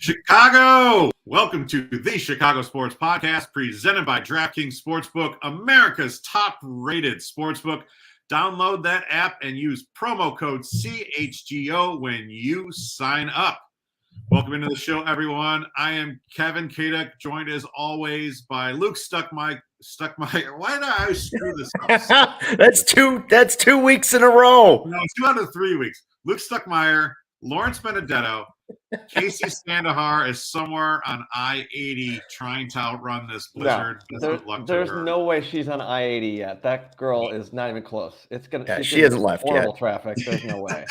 Chicago! Welcome to the Chicago Sports Podcast, presented by DraftKings Sportsbook, America's top-rated sportsbook. Download that app and use promo code CHGO when you sign up. Welcome into the show, everyone. I am Kevin Kaduk, joined as always by Luke Stuckmeyer. Why did I screw this up? That's 2 weeks in a row. No, 2 out of 3 weeks. Luke Stuckmeyer, Lawrence Benedetto, Kacy Standohar is somewhere on I-80 trying to outrun this blizzard. There's no way she's on I-80 yet. That girl is not even close. She hasn't left yet. Horrible traffic. There's no way.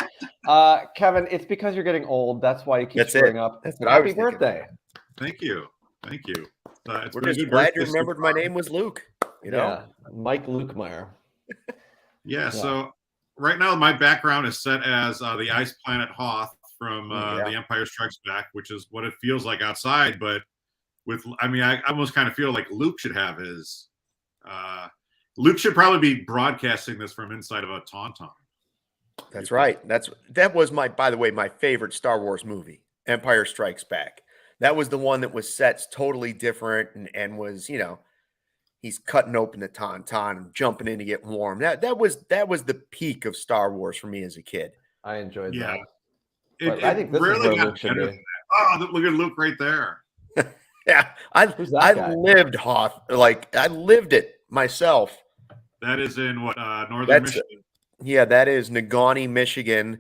Kevin, it's because you're getting old. That's why you keep screwing up. That's what I was Happy birthday. Thank you. We're just glad you remembered my name was Luke. Yeah, Mike Lukemire. Yeah, so right now my background is set as the ice planet Hoth from The Empire Strikes Back, which is what it feels like outside. But I almost kind of feel like Luke should have his. Luke should probably be broadcasting this from inside of a tauntaun. That's right. That was by the way, my favorite Star Wars movie, Empire Strikes Back. That was the one that was set totally different and was, he's cutting open the tauntaun and jumping in to get warm. That was the peak of Star Wars for me as a kid. I enjoyed that. I think this really is where Luke should be. Oh, look at Luke right there. Yeah, I lived Hoth. I lived it myself. That is in what, northern Michigan? Yeah, that is Negaunee, Michigan,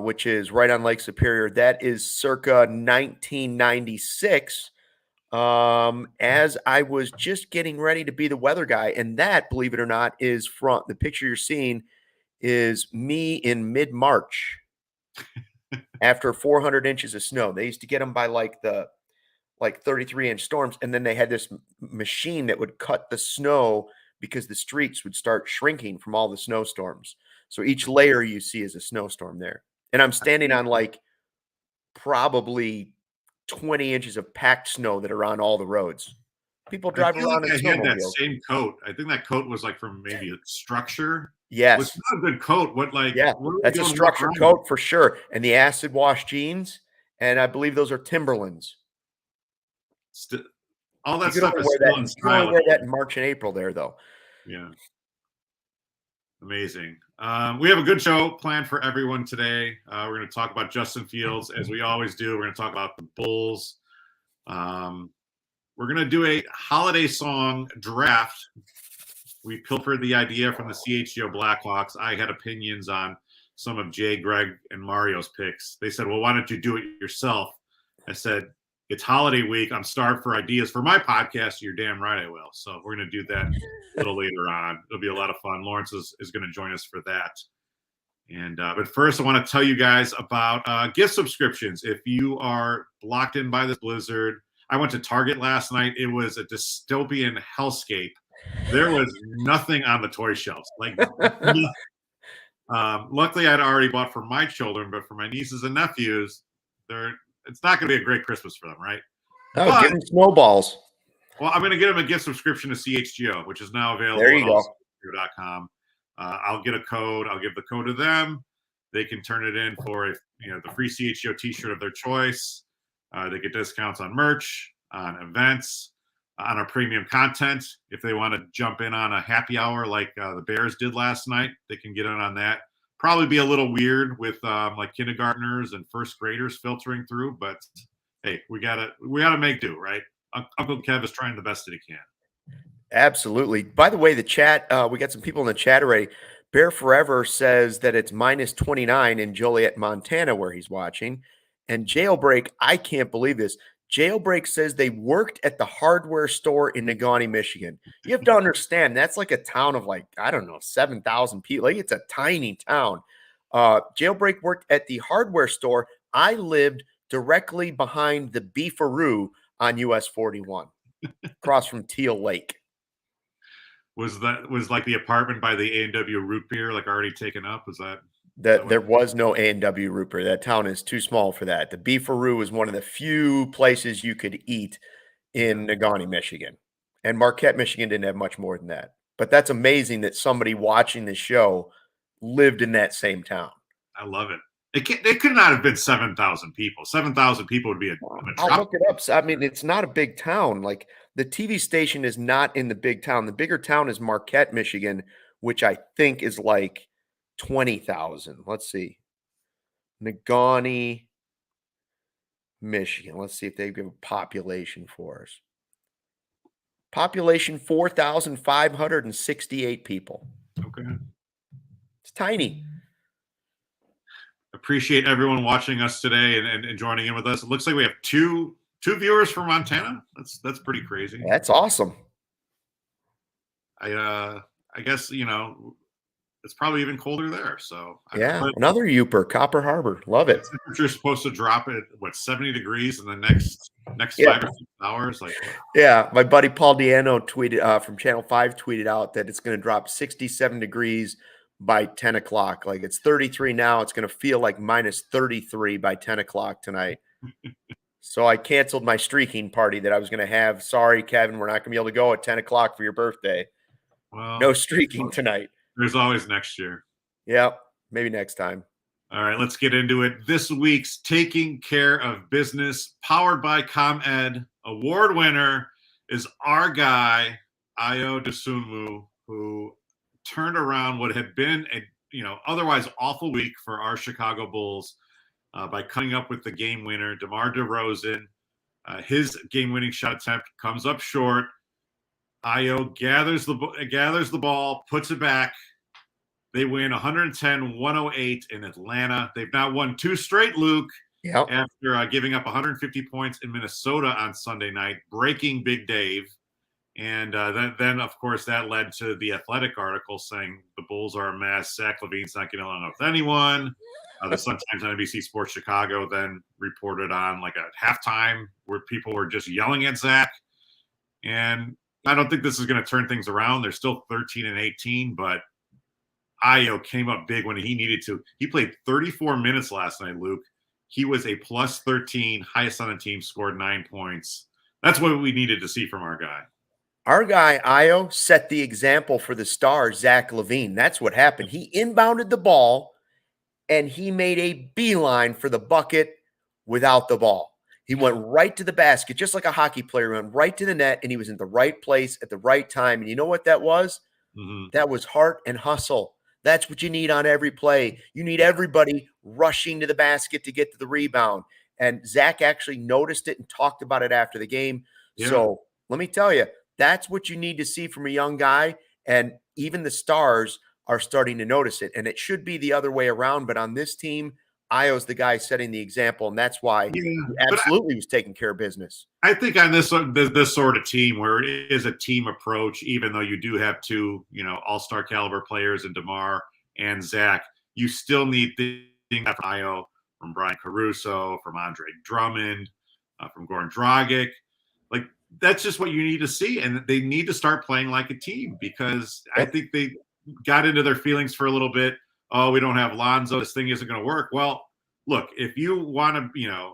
which is right on Lake Superior. That is circa 1996. As I was just getting ready to be the weather guy, and that, believe it or not, is the picture you're seeing is me in mid-March. After 400 inches of snow. They used to get them by the 33-inch storms, and then they had this machine that would cut the snow because the streets would start shrinking from all the snowstorms. So each layer you see is a snowstorm there. And I'm standing on probably 20 inches of packed snow that are on all the roads. People drive around in snowmobiles. I had that same coat. I think that coat was from maybe a structure. Yes. It's not a good coat. That's a structured coat for sure. And the acid wash jeans. And I believe those are Timberlands. All that stuff is still in style. You only wear that in March and April there, though. Yeah. Amazing. We have a good show planned for everyone today. We're going to talk about Justin Fields, as we always do. We're going to talk about the Bulls. We're going to do a holiday song draft. We pilfered the idea from the CHGO Blackhawks. I had opinions on some of Jay, Greg, and Mario's picks. They said, well, why don't you do it yourself? I said, it's holiday week. I'm starved for ideas for my podcast. You're damn right I will. So we're going to do that a little later on. It'll be a lot of fun. Lawrence is going to join us for that. And but first, I want to tell you guys about gift subscriptions. If you are blocked in by this blizzard, I went to Target last night. It was a dystopian hellscape. There was nothing on the toy shelves. Luckily, I'd already bought for my children, but for my nieces and nephews, it's not going to be a great Christmas for them, right? Oh, give them snowballs. Well, I'm going to get them a gift subscription to CHGO, which is now available there you go. CHGO.com. I'll get a code. I'll give the code to them. They can turn it in for the free CHGO T-shirt of their choice. They get discounts on merch, on events, on our premium content. If they want to jump in on a happy hour like the Bears did last night, they can get in on that. Probably be a little weird with kindergartners and first graders filtering through, but hey, we gotta make do, right? Uncle Kev is trying the best that he can. Absolutely. By the way, the chat, we got some people in the chat already. Bear Forever says that it's minus 29 in Joliet, Montana, where he's watching. And Jailbreak, I can't believe this. Jailbreak says they worked at the hardware store in Negaunee, Michigan. You have to understand that's like a town of like, I don't know, 7,000 people. Like it's a tiny town. Jailbreak worked at the hardware store. I lived directly behind the Beefaroo on US 41, across from Teal Lake. Was like the apartment by the A&W root beer like already taken up? Was that? There was no A&W root beer. That town is too small for that. The Beefaroo is one of the few places you could eat in Negaunee, Michigan. And Marquette, Michigan didn't have much more than that. But that's amazing that somebody watching the show lived in that same town. I love it. It could not have been 7,000 people. 7,000 people would be a I'll look it up. I mean, it's not a big town. Like the TV station is not in the big town. The bigger town is Marquette, Michigan, which I think is like 20,000. Let's see. Negaunee, Michigan. Let's see if they give a population for us. Population 4,568 people. Okay. It's tiny. Appreciate everyone watching us today and joining in with us. It looks like we have two viewers from Montana. That's pretty crazy. That's awesome. I guess it's probably even colder there. So another Youper, Copper Harbor. Love it. Temperature's supposed to drop at 70 degrees in the next 5 or 6 hours. Like, yeah, my buddy Paul Diano tweeted from Channel 5 tweeted out that it's going to drop 67 degrees by 10 o'clock. Like it's 33 now. It's going to feel like minus 33 by 10 o'clock tonight. So I canceled my streaking party that I was going to have. Sorry, Kevin, we're not going to be able to go at 10 o'clock for your birthday. well, No streaking tonight. There's always next year. Yeah, maybe next time. All right, let's get into it. This week's Taking Care of Business, powered by ComEd, award winner is our guy, Ayo Dosunmu, who turned around what had been a otherwise awful week for our Chicago Bulls by coming up with the game winner. DeMar DeRozan, his game-winning shot attempt comes up short. Ayo gathers the ball, puts it back. They win 110-108 in Atlanta. They've now won 2 straight, Luke, after giving up 150 points in Minnesota on Sunday night, breaking Big Dave. And then, of course, that led to the Athletic article saying the Bulls are a mess. Zach LaVine's not getting along with anyone. The Sun-Times on NBC Sports Chicago then reported on like a halftime where people were just yelling at Zach. And I don't think this is going to turn things around. They're still 13-18, but Ayo came up big when he needed to. He played 34 minutes last night, Luke. He was a plus 13, highest on the team, scored 9 points. That's what we needed to see from our guy. Our guy, Ayo, set the example for the star, Zach LaVine. That's what happened. He inbounded the ball, and he made a beeline for the bucket without the ball. He went right to the basket, just like a hockey player, went right to the net, and he was in the right place at the right time. And you know what that was? Mm-hmm. That was heart and hustle. That's what you need on every play. You need everybody rushing to the basket to get to the rebound. And Zach actually noticed it and talked about it after the game. Yeah. So let me tell you, that's what you need to see from a young guy. And even the stars are starting to notice it. And it should be the other way around. But on this team, Ayo's the guy setting the example. And that's why he absolutely was taking care of business. I think on this sort of team where it is a team approach, even though you do have 2, all-star caliber players in DeMar and Zach, you still need things from Ayo, from Brian Caruso, from Andre Drummond, from Goran Dragic. Like, that's just what you need to see. And they need to start playing like a team because I think they got into their feelings for a little bit. Oh, we don't have Lonzo. This thing isn't going to work. Well, look, if you want to,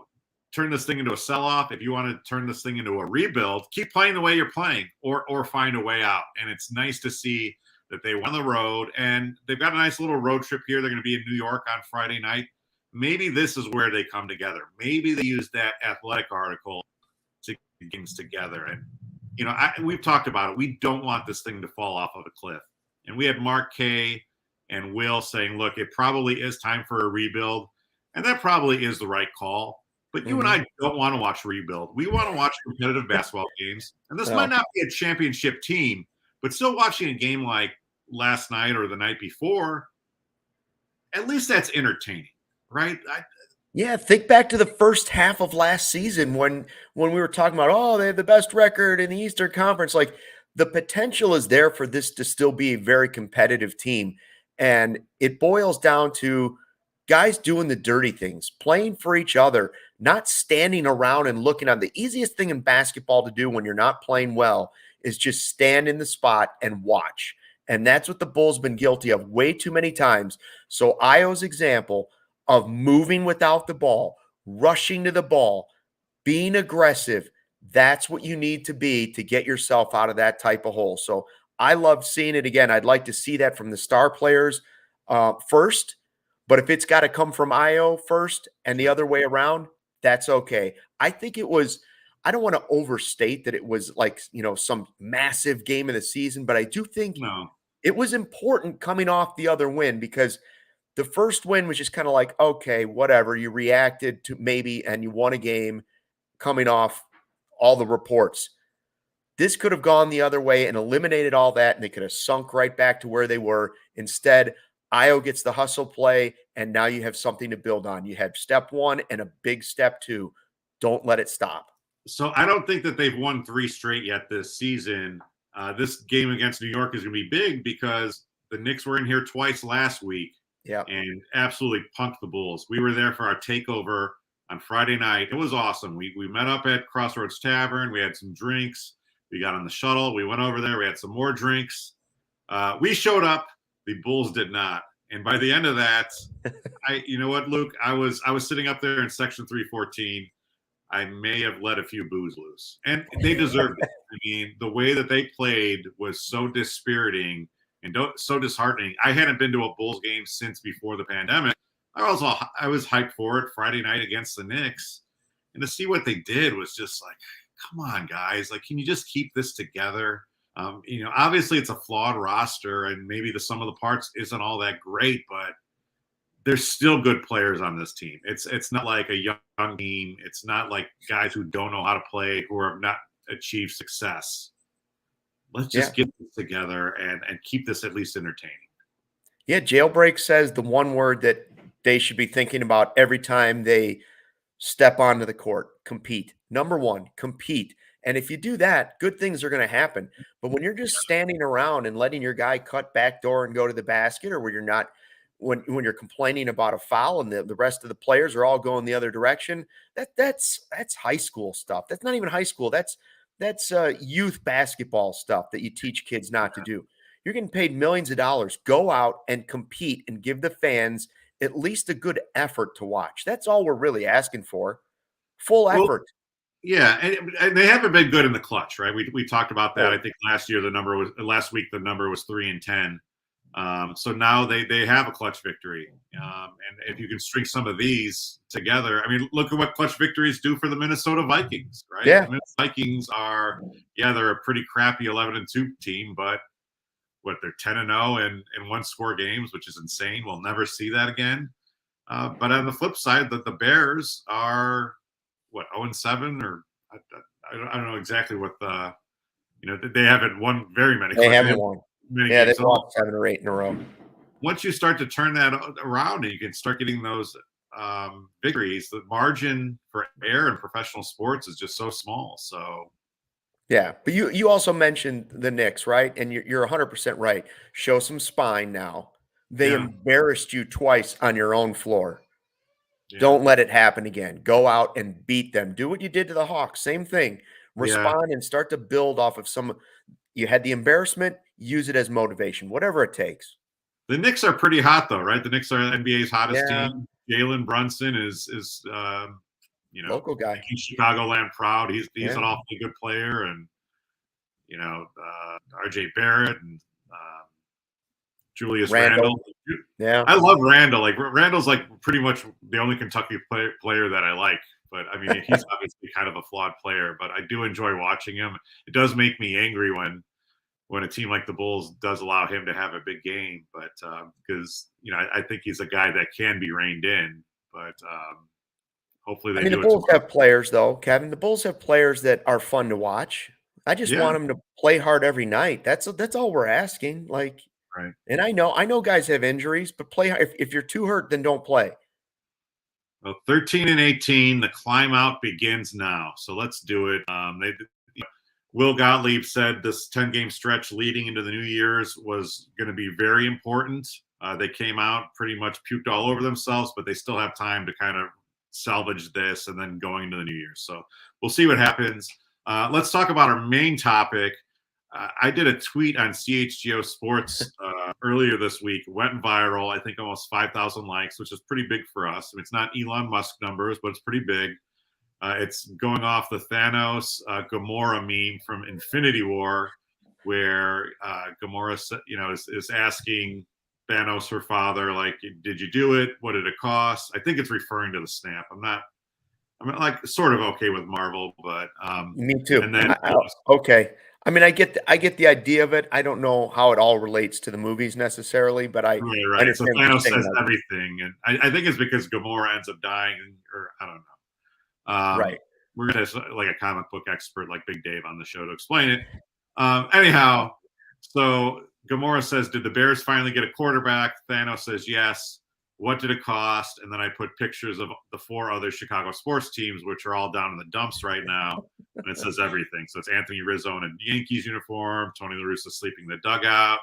turn this thing into a sell-off, if you want to turn this thing into a rebuild, keep playing the way you're playing or find a way out. And it's nice to see that they won the road and they've got a nice little road trip here. They're going to be in New York on Friday night. Maybe this is where they come together. Maybe they use that Athletic article to get things together. And, we've talked about it. We don't want this thing to fall off of a cliff. And we had Mark K and Will saying, look, it probably is time for a rebuild. And that probably is the right call. But you and I don't want to watch rebuild. We want to watch competitive basketball games. And this might not be a championship team, but still watching a game like last night or the night before, at least that's entertaining, right? Yeah, think back to the first half of last season when we were talking about, oh, they have the best record in the Eastern Conference. Like the potential is there for this to still be a very competitive team. And it boils down to guys doing the dirty things, playing for each other, not standing around and looking on. The easiest thing in basketball to do when you're not playing well is just stand in the spot and watch. And that's what the Bulls been guilty of way too many times. So Ayo's example of moving without the ball, rushing to the ball, being aggressive. That's what you need to be to get yourself out of that type of hole. So I love seeing it again. I'd like to see that from the star players first, but if it's got to come from Ayo first and the other way around, that's okay. I think it was. I don't want to overstate that it was like, some massive game of the season, but I do think No. it was important coming off the other win because the first win was just kind of like, okay, whatever. You reacted to maybe and you won a game coming off all the reports. This could have gone the other way and eliminated all that, and they could have sunk right back to where they were. Instead, Ayo gets the hustle play, and now you have something to build on. You have step one and a big step two. Don't let it stop. So I don't think that they've won 3 straight yet this season. This game against New York is going to be big because the Knicks were in here twice last week and absolutely punked the Bulls. We were there for our takeover on Friday night. It was awesome. We met up at Crossroads Tavern. We had some drinks. We got on the shuttle. We went over there. We had some more drinks. We showed up. The Bulls did not. And by the end of that, you know what, Luke? I was sitting up there in section 314. I may have let a few boos loose, and they deserved it. I mean, the way that they played was so dispiriting and so disheartening. I hadn't been to a Bulls game since before the pandemic. I was hyped for it Friday night against the Knicks, and to see what they did was just like, come on, guys! Like, can you just keep this together? Obviously it's a flawed roster, and maybe the sum of the parts isn't all that great, but there's still good players on this team. It's not like a young team. It's not like guys who don't know how to play, who have not achieved success. Let's just get this together and keep this at least entertaining. Yeah, Jailbreak says the one word that they should be thinking about every time they step onto the court: compete. Number one, compete. And if you do that, good things are going to happen. But when you're just standing around and letting your guy cut back door and go to the basket, or where you're not, when you're complaining about a foul and the rest of the players are all going the other direction, that's high school stuff. That's not even high school. That's youth basketball stuff that you teach kids not to do. You're getting paid millions of dollars. Go out and compete and give the fans at least a good effort to watch. That's all we're really asking for. Full effort. Yeah, and they haven't been good in the clutch, right? We talked about that. I think last week the number was 3-10. So now they have a clutch victory. And if you can string some of these together, I mean, look at what clutch victories do for the Minnesota Vikings, right? Yeah. The Minnesota Vikings they're a pretty crappy 11-2 team, but they're 10-0 in one-score games, which is insane. We'll never see that again. But on the flip side, the Bears are 0-7, or I don't know exactly what they haven't won very many. They haven't won. Yeah, they've won 7 or 8 in a row. Once you start to turn that around and you can start getting those victories, the margin for error in professional sports is just so small. So, yeah, but you also mentioned the Knicks, right? And you're 100% right. Show some spine now. They embarrassed you twice on your own floor. Yeah. Don't let it happen again. Go out and beat them. Do what you did to the Hawks. Same thing. Respond and start to build off of some. You had the embarrassment. Use it as motivation, whatever it takes. The Knicks are pretty hot, though, right? The Knicks are NBA's hottest team. Jalen Brunson is local guy. Making Chicagoland proud. He's an awfully good player, and RJ Barrett and Julius Randle. Yeah, I love Randle. Like, Randle's like pretty much the only Kentucky player that I like. But I mean, he's obviously kind of a flawed player. But I do enjoy watching him. It does make me angry when a team like the Bulls does allow him to have a big game. But because I think he's a guy that can be reined in. But hopefully they do. The Bulls have players, though, Kevin. The Bulls have players that are fun to watch. I just want them to play hard every night. That's all we're asking. Like. Right. And I know guys have injuries, but play. If you're too hurt, then don't play. Well, 13 and 18, the climb out begins now. So let's do it. Will Gottlieb said this 10-game stretch leading into the New Year's was going to be very important. They came out pretty much puked all over themselves, but they still have time to kind of salvage this and then going into the New Year's. So we'll see what happens. Let's talk about our main topic. I did a tweet on CHGO Sports earlier this week, went viral. I think almost 5,000 likes, which is pretty big for us. I mean, it's not Elon Musk numbers, but it's pretty big. It's going off the Thanos Gamora meme from Infinity War, where Gamora, is asking Thanos, her father, like, "Did you do it? What did it cost?" I think it's referring to the snap. I'm like sort of okay with Marvel, but me too. And then okay. I mean, I get the idea of it. I don't know how it all relates to the movies necessarily, but I right. understand So Thanos says everything, and I think it's because Gamora ends up dying, or I don't know. Right. We're gonna have like a comic book expert like Big Dave on the show to explain it. Anyhow, so Gamora says, "Did the Bears finally get a quarterback?" Thanos says, "Yes." What did it cost? And then I put pictures of the 4 other Chicago sports teams, which are all down in the dumps right now. And it says everything. So it's Anthony Rizzo in a Yankees uniform, Tony La Russa sleeping in the dugout,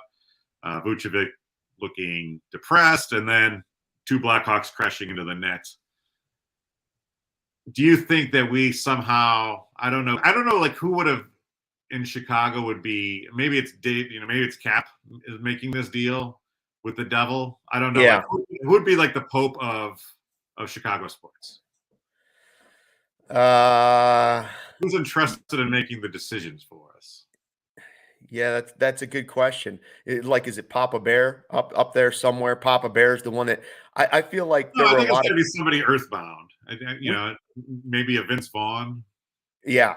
Vucevic looking depressed, and then 2 Blackhawks crashing into the net. Do you think that we somehow, I don't know, like who would have in Chicago would be, maybe it's Dave, maybe it's Cap is making this deal with the devil. I don't know. Yeah. Like, who would be like the Pope of Chicago sports? Who's entrusted in making the decisions for us? Yeah, that's a good question. Is it Papa Bear up there somewhere? Papa Bear's the one that I feel like there No, I were think a lot it's of going to be somebody earthbound. Maybe a Vince Vaughn. yeah.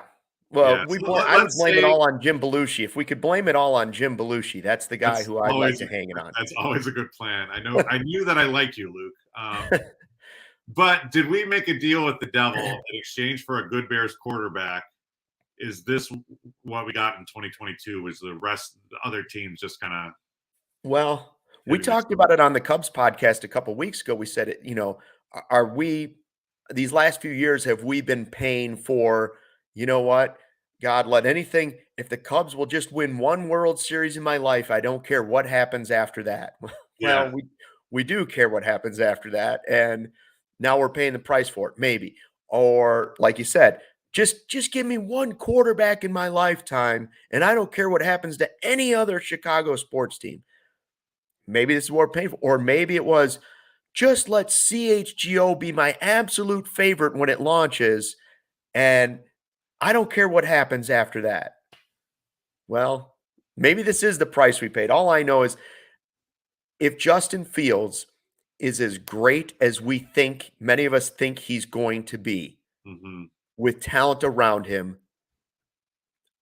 Well, Yeah. I would blame it all on Jim Belushi. If we could blame it all on Jim Belushi, that's the guy who I'd like to hang it on. That's always a good plan. I knew that I liked you, Luke. But did we make a deal with the devil in exchange for a good Bears quarterback? Is this what we got in 2022? Was the rest the other teams just kind of? Well, we talked about it on the Cubs podcast a couple of weeks ago. We said it, are we these last few years, have we been paying for, you know what? God, if the Cubs will just win one World Series in my life, I don't care what happens after that. Yeah. Well, we do care what happens after that. And now we're paying the price for it, maybe. Or like you said, just give me one quarterback in my lifetime, and I don't care what happens to any other Chicago sports team. Maybe this is what we're paying for. Or maybe it was, just let CHGO be my absolute favorite when it launches, and I don't care what happens after that. Well, maybe this is the price we paid. All I know is if Justin Fields is as great as many of us think he's going to be, with talent around him,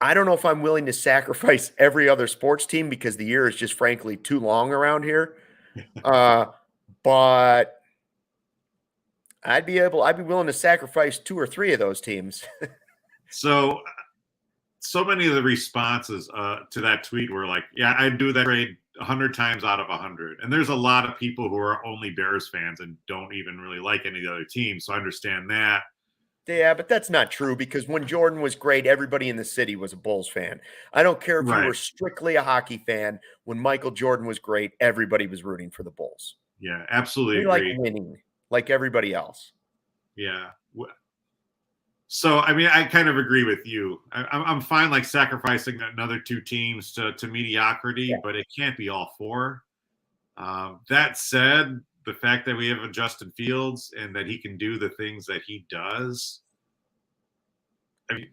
I don't know if I'm willing to sacrifice every other sports team because the year is just frankly too long around here. But I'd be willing to sacrifice 2 or 3 of those teams. So many of the responses to that tweet were like, "Yeah, I'd do that trade 100 times out of 100." And there's a lot of people who are only Bears fans and don't even really like any of the other teams. So I understand that. Yeah, but that's not true because when Jordan was great, everybody in the city was a Bulls fan. I don't care if you were strictly a hockey fan. When Michael Jordan was great, everybody was rooting for the Bulls. Yeah, absolutely. We like winning like everybody else. Yeah. So, I mean, I kind of agree with you. I'm fine like sacrificing another 2 teams to mediocrity, but it can't be all 4. That said, the fact that we have a Justin Fields and that he can do the things that he does, I mean,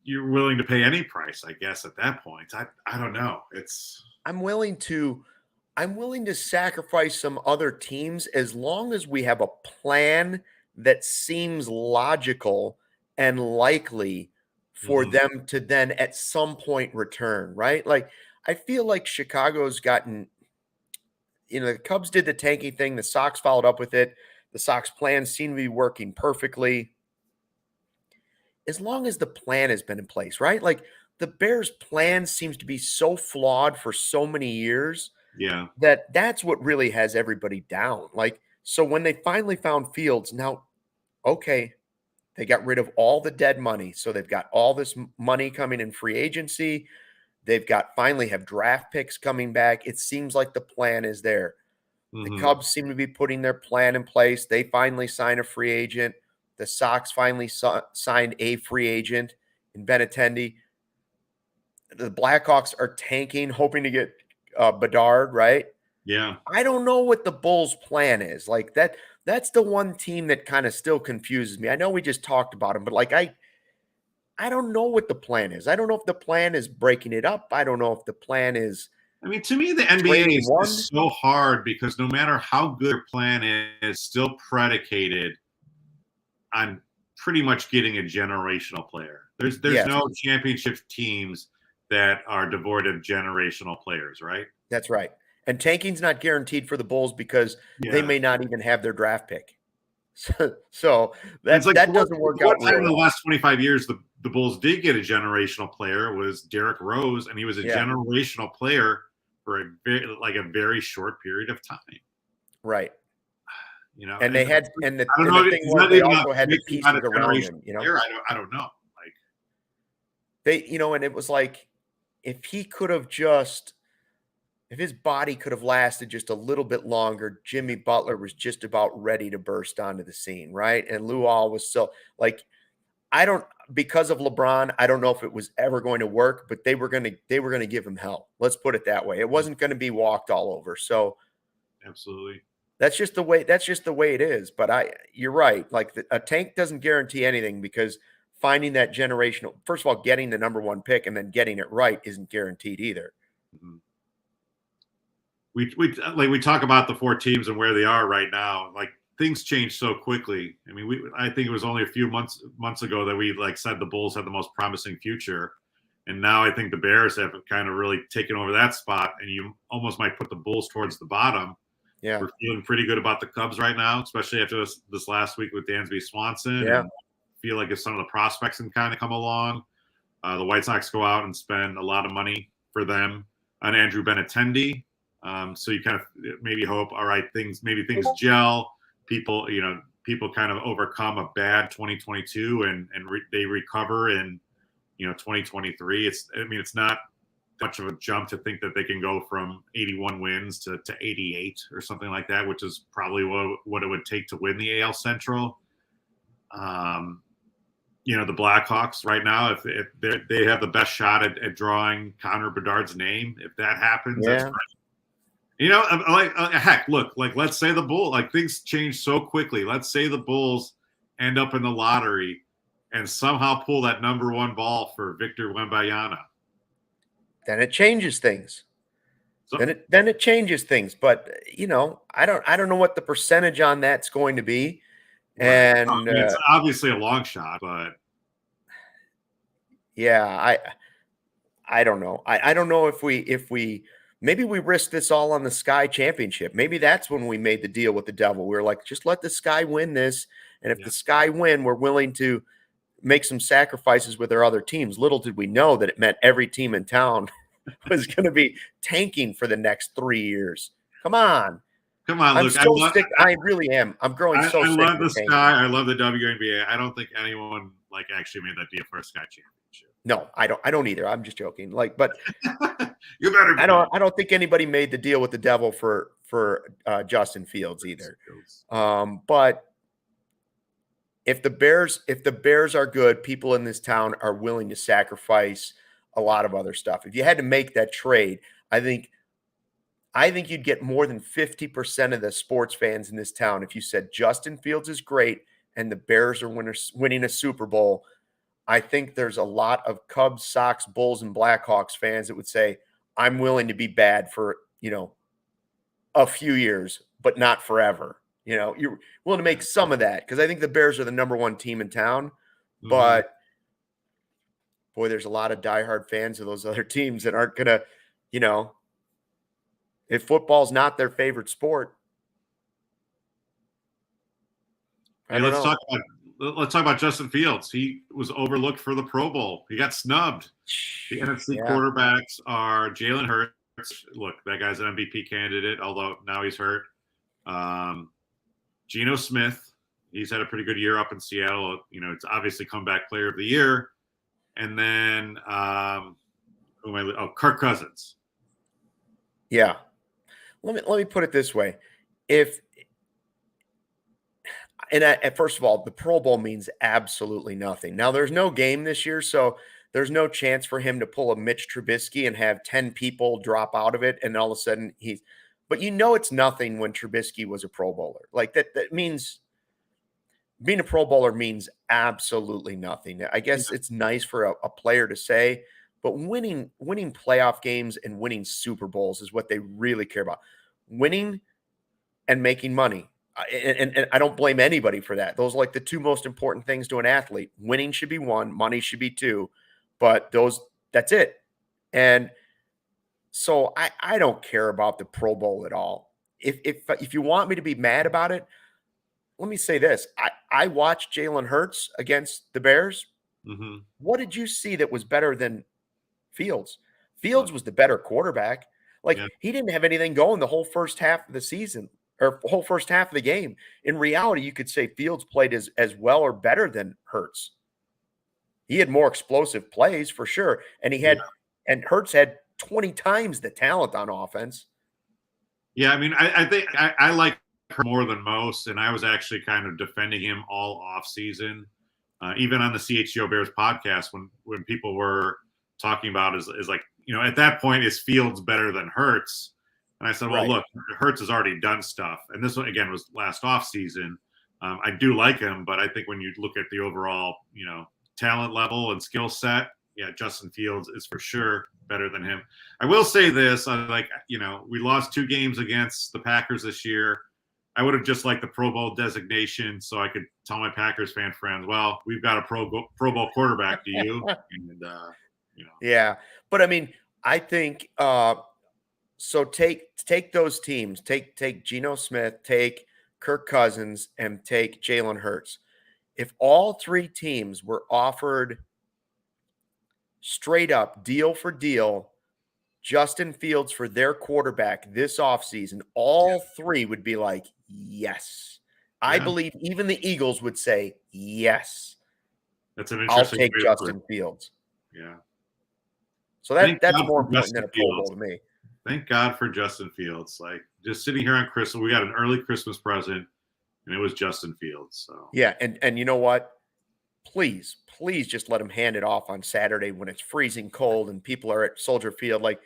you're willing to pay any price, I guess, at that point. I don't know. I'm willing to sacrifice some other teams as long as we have a plan that seems logical and likely for them to then at some point return, right? Like, I feel like Chicago's gotten, the Cubs did the tanking thing. The Sox followed up with it. The Sox plans seem to be working perfectly. As long as the plan has been in place, right? Like, the Bears' plan seems to be so flawed for so many years. Yeah. That's what really has everybody down. Like, So when they finally found Fields, now, okay, they got rid of all the dead money. So they've got all this money coming in free agency. They've got finally have draft picks coming back. It seems like the plan is there. The Mhm. Cubs seem to be putting their plan in place. They finally sign a free agent. The Sox finally signed a free agent in Benintendi. The Blackhawks are tanking, hoping to get Bedard, right? Yeah. I don't know what the Bulls' plan is. Like that's the one team that kind of still confuses me. I know we just talked about them, but like I don't know what the plan is. I don't know if the plan is breaking it up. I don't know if the plan is I mean, to me, the NBA trading one. is so hard because no matter how good your plan is, still predicated on pretty much getting a generational player. There's Yes, no championship teams that are devoid of generational players, right? that's right. And tanking's not guaranteed for the Bulls because they Yeah. may not even have their draft pick. So And it's like that doesn't work out what time real in the well. last 25 years the Bulls did get a generational player was Derrick Rose, and he was a Yeah. generational player for a very short period of time. Right. You know, And they had, and the I don't know. thing It's was not they even also had the making him pieces a around generational him, you know? player. I don't know. Like, They, and it was like if he could have just, if his body could have lasted just a little bit longer, Jimmy Butler was just about ready to burst onto the scene, right? And Luol was so like, I don't, because of LeBron, I don't know if it was ever going to work, but they were going to give him hell. Let's put it that way. It wasn't going to be walked all over. So absolutely. that's just the way it is. But you're right. Like a tank doesn't guarantee anything because finding that generational, first of all, getting the number one pick and then getting it right isn't guaranteed either. Mhm. We talk about the four teams and where they are right now. Like things change so quickly. I mean, I think it was only a few months ago that we said the Bulls had the most promising future, and now I think the Bears have kind of really taken over that spot, and you almost might put the Bulls towards the bottom. Yeah. We're feeling pretty good about the Cubs right now, especially after this last week with Dansby Swanson. Yeah. And feel like if some of the prospects can kind of come along, the White Sox go out and spend a lot of money for them on Andrew Benintendi. So you kind of maybe hope, all right, things gel. People kind of overcome a bad 2022 and they recover in 2023. It's not much of a jump to think that they can go from 81 wins to 88 or something like that, which is probably what it would take to win the AL Central. The Blackhawks right now, if they have the best shot at drawing Connor Bedard's name, if that happens, that's great. Heck, look, let's say the Bulls, things change so quickly. Let's say the Bulls end up in the lottery and somehow pull that number one ball for Victor Wembanyama. Then it changes things. So, then it changes things. But I don't know what the percentage on that's going to be. right. And it's obviously a long shot, but yeah, I don't know. I don't know if we maybe we risk this all on the Sky Championship. Maybe that's when we made the deal with the devil. We were like, just let the Sky win this, and if the Sky win, we're willing to make some sacrifices with our other teams. Little did we know that it meant every team in town was going to be tanking for the next 3 years. Come on. I'm look, so sick. I really am. I'm growing so sick. I love the Sky. I love the WNBA. I don't think anyone actually made that deal for a Sky Championship. No, I don't either. I'm just joking. But you better. I don't think anybody made the deal with the devil for Justin Fields either. But if the Bears are good, people in this town are willing to sacrifice a lot of other stuff. If you had to make that trade, I think you'd get more than 50% of the sports fans in this town if you said Justin Fields is great and the Bears are winning a Super Bowl. I think there's a lot of Cubs, Sox, Bulls, and Blackhawks fans that would say, I'm willing to be bad for, a few years, but not forever. You're willing to make some of that because I think the Bears are the number one team in town. Mm-hmm. But, boy, there's a lot of diehard fans of those other teams that aren't going to, if football's not their favorite sport. Let's talk about Justin Fields. He was overlooked for the Pro Bowl. He got snubbed. The NFC quarterbacks are Jalen Hurts. Look, that guy's an MVP candidate, although now he's hurt. Geno Smith. He's had a pretty good year up in Seattle. It's obviously comeback player of the year. And then Kirk Cousins. Yeah. Let me put it this way. First of all, the Pro Bowl means absolutely nothing. Now, there's no game this year, so there's no chance for him to pull a Mitch Trubisky and have 10 people drop out of it, and all of a sudden but it's nothing when Trubisky was a Pro Bowler. Like that means being a Pro Bowler means absolutely nothing. I guess it's nice for a player to say, but winning playoff games and winning Super Bowls is what they really care about. Winning and making money. And I don't blame anybody for that. Those are like the two most important things to an athlete. Winning should be one, money should be two, but that's it. And so I don't care about the Pro Bowl at all. If you want me to be mad about it, let me say this. I watched Jalen Hurts against the Bears. Mm-hmm. What did you see that was better than Fields? Fields was the better quarterback. He didn't have anything going the whole first half of the season or whole first half of the game. In reality, you could say Fields played as well or better than Hurts. He had more explosive plays for sure. And and Hurts had 20 times the talent on offense. Yeah, I mean, I think I like her more than most, and I was actually kind of defending him all off season, even on the CHGO Bears podcast when people were talking about is like, at that point, is Fields better than Hurts? And I said, well, look, Hurts has already done stuff, and this one again was last off season. I do like him, but I think when you look at the overall, talent level and skill set, yeah, Justin Fields is for sure better than him. I will say this, we lost 2 games against the Packers this year. I would have just liked the Pro Bowl designation so I could tell my Packers fan friends, well, we've got a Pro Bowl quarterback to you. And, Yeah. But I mean, I think so take those teams, take Geno Smith, take Kirk Cousins, and take Jalen Hurts. If all 3 teams were offered straight up deal for deal Justin Fields for their quarterback this offseason, all 3 would be like, yes. Yeah. I believe even the Eagles would say, yes. That's an interesting. I'll take Justin Fields. Yeah. So that's more important than a Pro Bowl to me. Thank God for Justin Fields. Like, just sitting here on Christmas, we got an early Christmas present, and it was Justin Fields. So yeah, and you know what? Please just let him hand it off on Saturday when it's freezing cold and people are at Soldier Field. Like,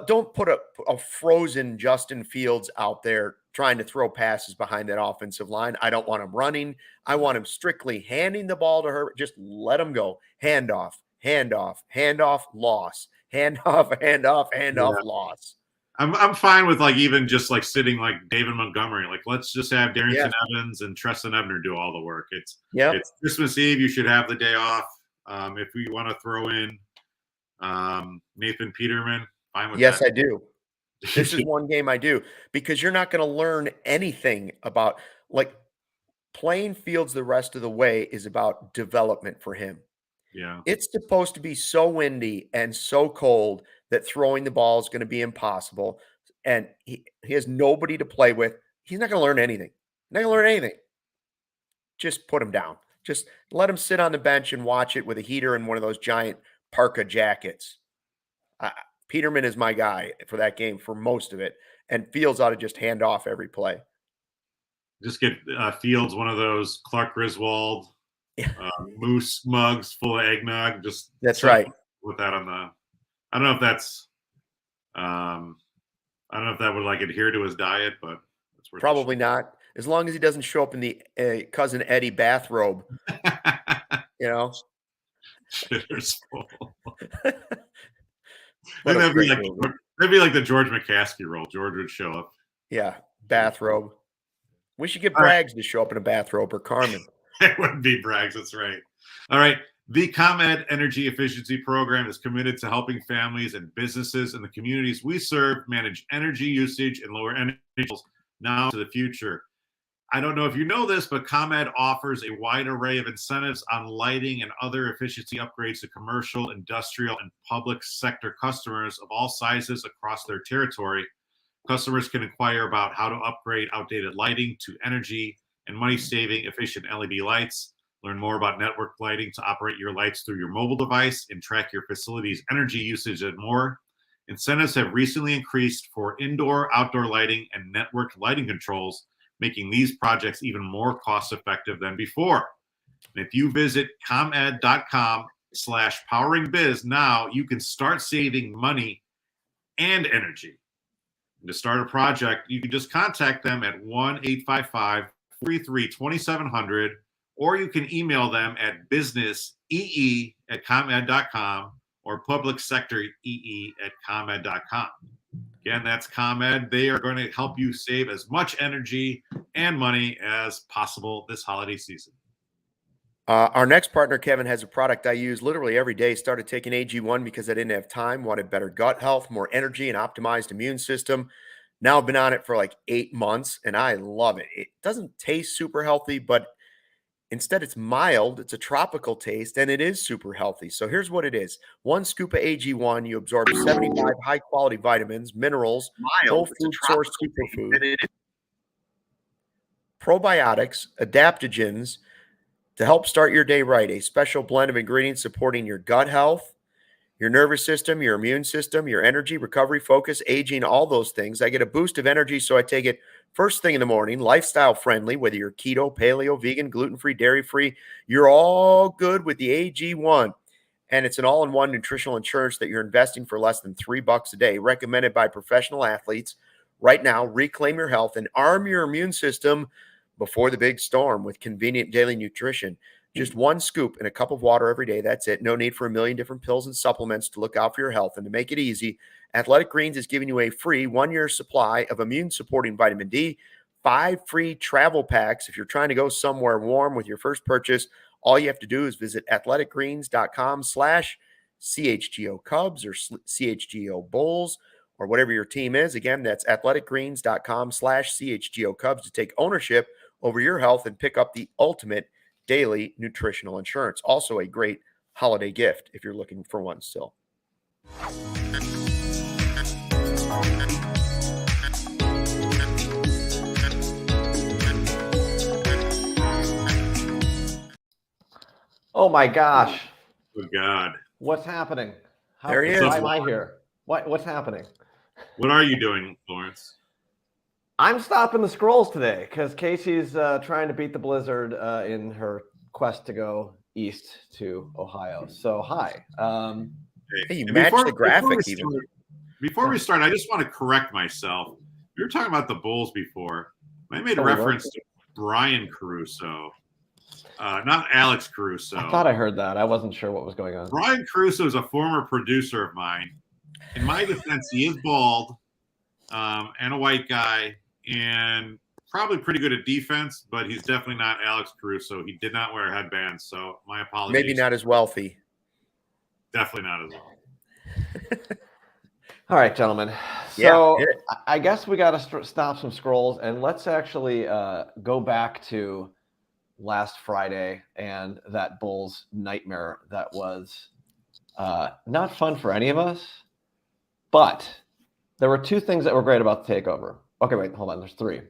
don't put a frozen Justin Fields out there trying to throw passes behind that offensive line. I don't want him running. I want him strictly handing the ball to her. Just let him go. Handoff, loss. Handoff, loss. I'm fine with even just sitting like David Montgomery. Like, let's just have Darrington Evans and Treston Ebner do all the work. It's Christmas Eve. You should have the day off. If we want to throw in Nathan Peterman, fine with that. Yes, I do. This is one game I do, because you're not going to learn anything about playing Fields the rest of the way is about development for him. Yeah. It's supposed to be so windy and so cold that throwing the ball is going to be impossible. And he has nobody to play with. He's not going to learn anything. Just put him down. Just let him sit on the bench and watch it with a heater and one of those giant parka jackets. Peterman is my guy for that game for most of it. And Fields ought to just hand off every play. Just get Fields one of those Clark Griswold moose mugs full of eggnog. That's right. With that on the, I don't know if that's, I don't know if that would adhere to his diet, but that's probably not. As long as he doesn't show up in the Cousin Eddie bathrobe, Shitter's full. That'd be like the George McCaskey role. George would show up. Yeah, bathrobe. We should get Braggs to show up in a bathrobe, or Carmen. It wouldn't be Braggs. That's right. All right. The ComEd Energy Efficiency Program is committed to helping families and businesses in the communities we serve manage energy usage and lower energy bills now to the future. I don't know if you know this, but ComEd offers a wide array of incentives on lighting and other efficiency upgrades to commercial, industrial, and public sector customers of all sizes across their territory. Customers can inquire about how to upgrade outdated lighting to energy and money-saving efficient LED lights. Learn more about network lighting to operate your lights through your mobile device and track your facility's energy usage and more. Incentives have recently increased for indoor, outdoor lighting and networked lighting controls, making these projects even more cost-effective than before. And if you visit comed.com/poweringbiz now, you can start saving money and energy. And to start a project, you can just contact them at 1-855-43-2700, or you can email them at businessee@comed.com or publicsectoree@comed.com. Again, that's ComEd. They are going to help you save as much energy and money as possible this holiday season. Our next partner, Kevin, has a product I use literally every day. Started taking AG1 because I didn't have time, wanted better gut health, more energy, and optimized immune system. Now I've been on it for like 8 months, and I love it. It doesn't taste super healthy, but instead it's mild. It's a tropical taste, and it is super healthy. So here's what it is. 1 scoop of AG1, you absorb 75 high-quality vitamins, minerals, whole food source superfood, probiotics, adaptogens, to help start your day right. A special blend of ingredients supporting your gut health, your nervous system, your immune system, your energy, recovery, focus, aging, all those things. I get a boost of energy, so I take it first thing in the morning, lifestyle friendly, whether you're keto, paleo, vegan, gluten-free, dairy-free, you're all good with the AG1. And it's an all-in-one nutritional insurance that you're investing for less than $3 a day, recommended by professional athletes. Right now, reclaim your health and arm your immune system before the big storm with convenient daily nutrition. Just 1 scoop in a cup of water every day. That's it. No need for a million different pills and supplements to look out for your health. And to make it easy, Athletic Greens is giving you a free 1-year supply of immune-supporting vitamin D, 5 free travel packs. If you're trying to go somewhere warm with your first purchase, all you have to do is visit athleticgreens.com/CHGO Cubs or CHGO Bulls or whatever your team is. Again, that's athleticgreens.com/CHGO Cubs to take ownership over your health and pick up the ultimate daily nutritional insurance. Also a great holiday gift if you're looking for one still. Oh my gosh. Oh God. What's happening? There he is. Why am I here? What's happening? What are you doing, Lawrence? I'm stopping the scrolls today because Kacy's trying to beat the blizzard in her quest to go east to Ohio. So hi. Hey, you And matched the before graphic we even. Before we start, I just want to correct myself. We were talking about the Bulls before. I made a Oh, we were? reference to Brian Caruso, not Alex Caruso. I thought I heard that. I wasn't sure what was going on. Brian Caruso is a former producer of mine. In my defense, he is bald and a white guy and probably pretty good at defense, but he's definitely not Alex Caruso. He did not wear a headband, so my apologies. Maybe not as wealthy. Definitely not as well. All right, gentlemen. So I guess we got to stop some scrolls and let's actually go back to last Friday and that Bulls nightmare that was not fun for any of us, but there were 2 things that were great about the takeover. Okay, wait, hold on. There's 3.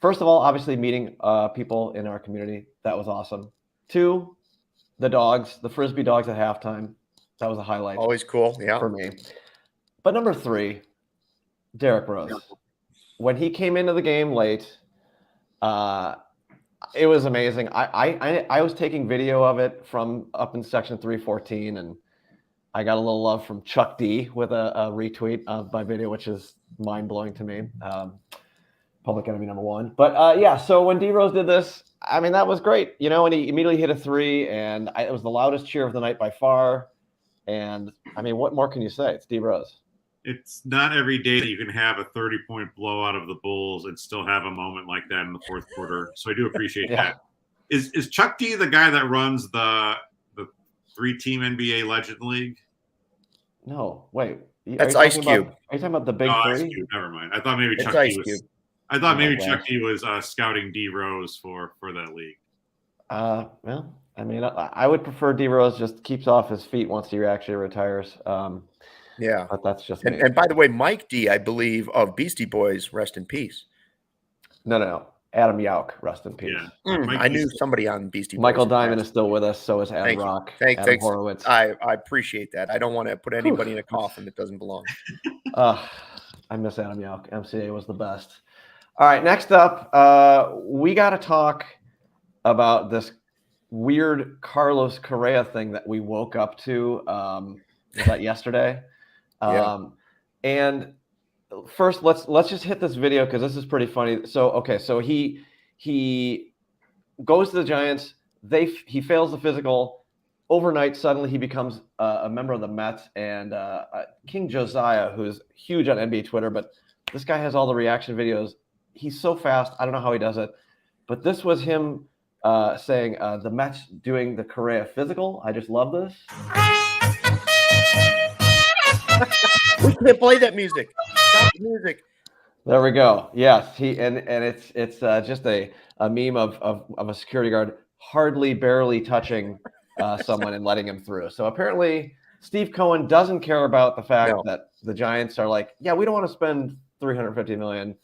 First of all, obviously meeting people in our community. That was awesome. 2, the dogs, the Frisbee dogs at halftime. That was a highlight. Always cool. Yeah. For me. But number 3, Derrick Rose. When he came into the game late, it was amazing. I was taking video of it from up in section 314, and I got a little love from Chuck D with a retweet of my video, which is mind-blowing to me. Public enemy number 1. But yeah, so when D Rose did this, I mean, that was great. You know, and he immediately hit a 3, and it was the loudest cheer of the night by far. And I mean, what more can you say? It's D Rose. It's not every day that you can have a 30-point blowout of the Bulls and still have a moment like that in the fourth quarter. So I do appreciate that. Is Chuck D the guy that runs the 3-team NBA Legend League? No, wait. That's Ice Cube. Are you talking about the big 3? Ice Cube. Never mind. I thought maybe It's Chuck Ice D was. Cube. I thought maybe Chuck D was scouting D Rose for that league. Well, I mean, I would prefer D Rose just keeps off his feet once he actually retires. Yeah. But that's just me. And by the way, Mike D, I believe, of Beastie Boys, rest in peace. No. Adam Yauch, rest in peace. Yeah. I knew somebody on Beastie Boys. Michael Diamond is still with us. So is Ad Rock. Adam Horowitz. I appreciate that. I don't want to put anybody in a coffin that doesn't belong. I miss Adam Yauch. MCA was the best. All right, next up, we got to talk about this weird Carlos Correa thing that we woke up to. Was that yesterday? Yeah. And first, let's just hit this video because this is pretty funny. So he goes to the Giants. He fails the physical. Overnight, suddenly he becomes a member of the Mets. And King Josiah, who's huge on NBA Twitter, but this guy has all the reaction videos. He's so fast. I don't know how he does it. But this was him saying the Mets doing the Correa physical. I just love this. We can't play that music. Stop the music. There we go. Yes, and it's just a meme of a security guard barely touching someone and letting him through. So apparently Steve Cohen doesn't care about the fact that the Giants are like, yeah, we don't want to spend $350 million.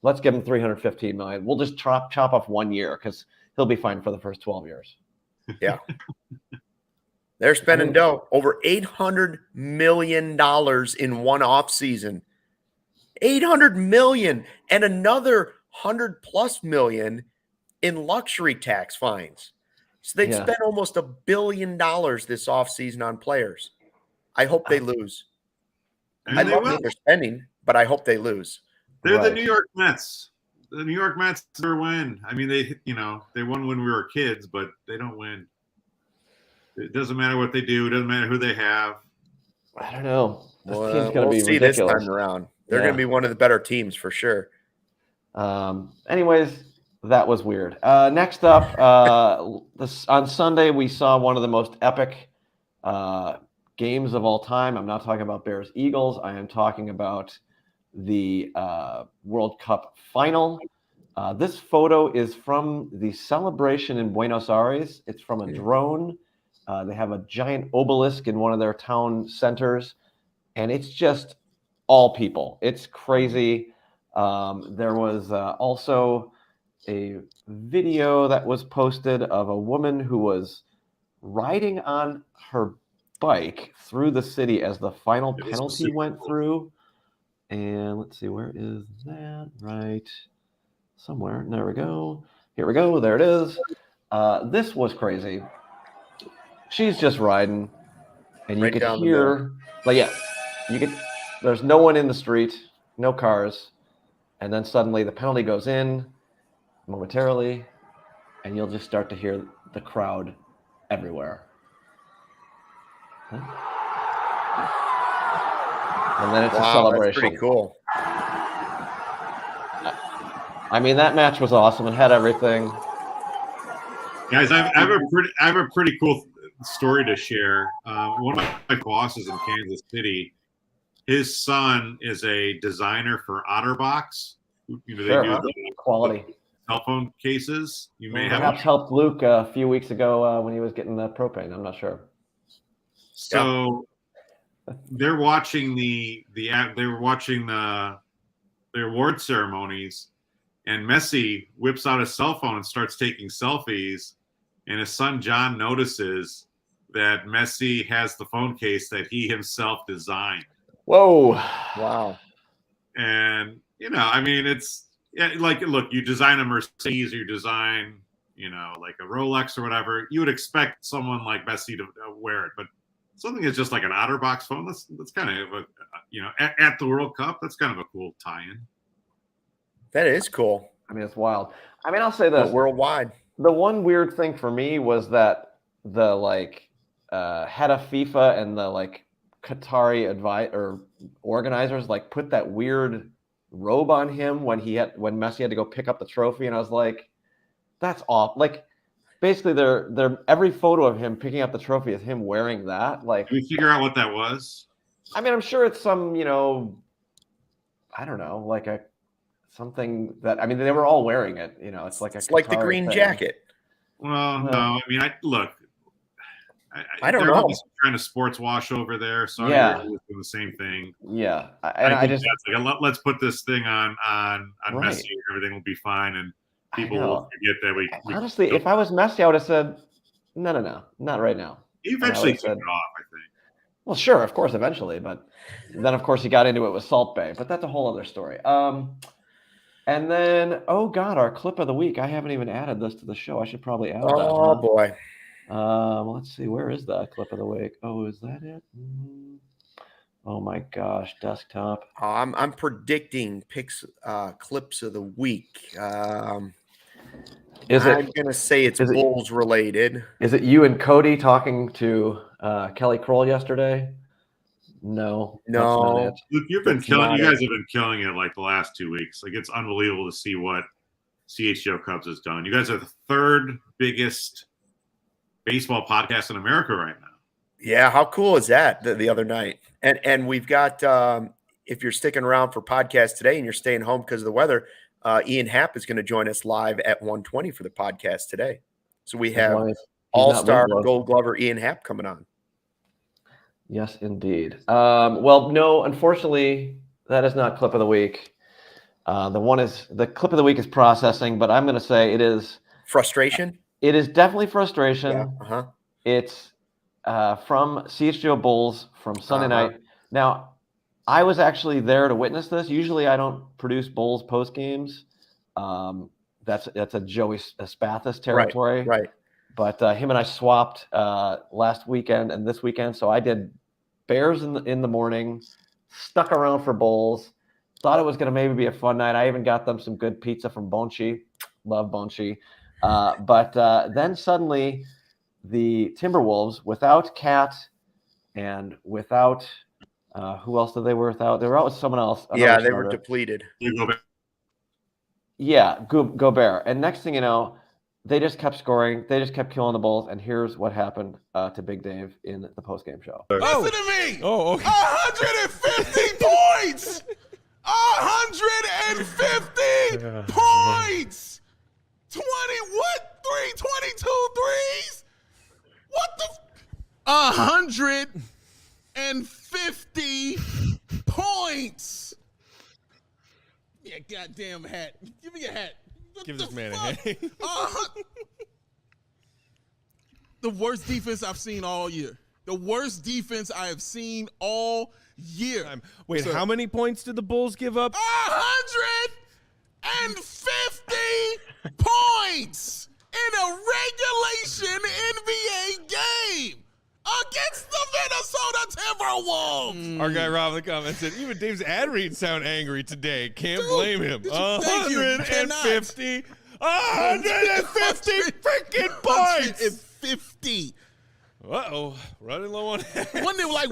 Let's give him $315 million. We'll just chop off 1 year because he'll be fine for the first 12 years. Yeah. They're spending dough over $800 million in one off season. $800 million and another $100+ million in luxury tax fines. So they've spent almost $1 billion this offseason on players. I hope they lose. I love what they're spending, but I hope they lose. They're the New York Mets. The New York Mets never win. I mean, they won when we were kids, but they don't win. It doesn't matter what they do. It doesn't matter who they have. I don't know. This team's going to we'll be see ridiculous. this time around. They're going to be one of the better teams for sure. Anyways, that was weird. Next up, on Sunday, we saw one of the most epic games of all time. I'm not talking about Bears-Eagles. I am talking about the World Cup final. This photo is from the celebration in Buenos Aires. It's from a drone. They have a giant obelisk in one of their town centers, and it's just all people. It's crazy. There was also a video that was posted of a woman who was riding on her bike through the city as the final penalty went through. And let's see, where is that? Right somewhere. There we go. Here we go. There it is. This was crazy. She's just riding, and you could hear, there's no one in the street, no cars, and then suddenly the penalty goes in momentarily, and you'll just start to hear the crowd everywhere. And then it's a celebration. That's pretty cool. I mean, that match was awesome. It had everything. Guys, I have a pretty cool story to share. One of my bosses in Kansas City, his son is a designer for OtterBox. They do the quality cell phone cases. You may perhaps helped Luke a few weeks ago when he was getting the propane. I'm not sure. So they're watching the award ceremonies, and Messi whips out his cell phone and starts taking selfies. And his son John notices that Messi has the phone case that he himself designed. Whoa! Wow! And I mean, it's like, look, you design a Mercedes, or you design, like a Rolex or whatever. You would expect someone like Messi to wear it, but something that's just like an OtterBox phone. That's kind of at the World Cup. That's kind of a cool tie-in. That is cool. I mean, it's wild. I mean, I'll say this: worldwide. The one weird thing for me was that the head of FIFA and the Qatari organizers put that weird robe on him when Messi had to go pick up the trophy, and I was like, that's off. Basically, they're every photo of him picking up the trophy is him wearing that. Can we figure out what that was? I mean, I'm sure it's some I don't know, something that, I mean, they were all wearing it. It's like the green jacket. Well, no, I mean, I don't they're know. obviously trying to sports wash over there. So Yeah. doing the same thing. Yeah, I think that's like, let's put this thing on Right. Messi. Everything will be fine, and people know. will forget that we honestly, if I was Messi, I would have said, no, not right now. he eventually took it off, I think. Well, sure, of course, eventually, but then of course he got into it with Salt Bay, but that's a whole other story. And then, oh God, our clip of the week. I haven't even added this to the show. I should probably add that. Oh boy. Let's see. Where is the clip of the week? Oh, is that it? Oh my gosh, desktop. I'm predicting clips of the week. I'm gonna say it's Bulls related. Is it you and Cody talking to Kelly Kroll yesterday? No. No. Luke, you guys have been killing it like the last 2 weeks. Like, it's unbelievable to see what CHGO Cubs has done. You guys are the third biggest baseball podcast in America right now. Yeah, how cool is that? The other night, and we've got if you're sticking around for podcast today and you're staying home because of the weather, Ian Happ is going to join us live at 1:20 for the podcast today. So we have All-Star Gold Glover Ian Happ coming on. Yes, indeed. Well, no, unfortunately, that is not clip of the week. The clip of the week is processing, but I'm going to say it is frustration. It is definitely frustration. Yeah. It's from CHGO Bulls from Sunday night. Now, I was actually there to witness this. Usually, I don't produce Bulls post games. That's a Joey Spathis territory. Right. But him and I swapped last weekend and this weekend. So I did Bears in the morning, stuck around for Bulls, thought it was going to maybe be a fun night. I even got them some good pizza from Bonchi. Love Bonchi. But then suddenly the Timberwolves, without Cat and without who else did they were without? They were out with someone else. Yeah, they were depleted. Yeah, Gobert. And next thing you know, they just kept scoring. They just kept killing the Bulls. And here's what happened to Big Dave in the postgame show. Listen to me. Oh, okay. 150 points. 150 points. 22 threes? What the? 150 points. Yeah, goddamn hat. Give me a hat. Give this man a hat. The worst defense I've seen all year. The worst defense I have seen all year. Wait, how many points did the Bulls give up? 150 points in a regulation NBA game against the Minnesota Timberwolves. Our guy Rob in the comments said, even Dave's ad reads sound angry today. Can't blame him. 150 freaking points. 150. Uh-oh. Running low on Wasn't it like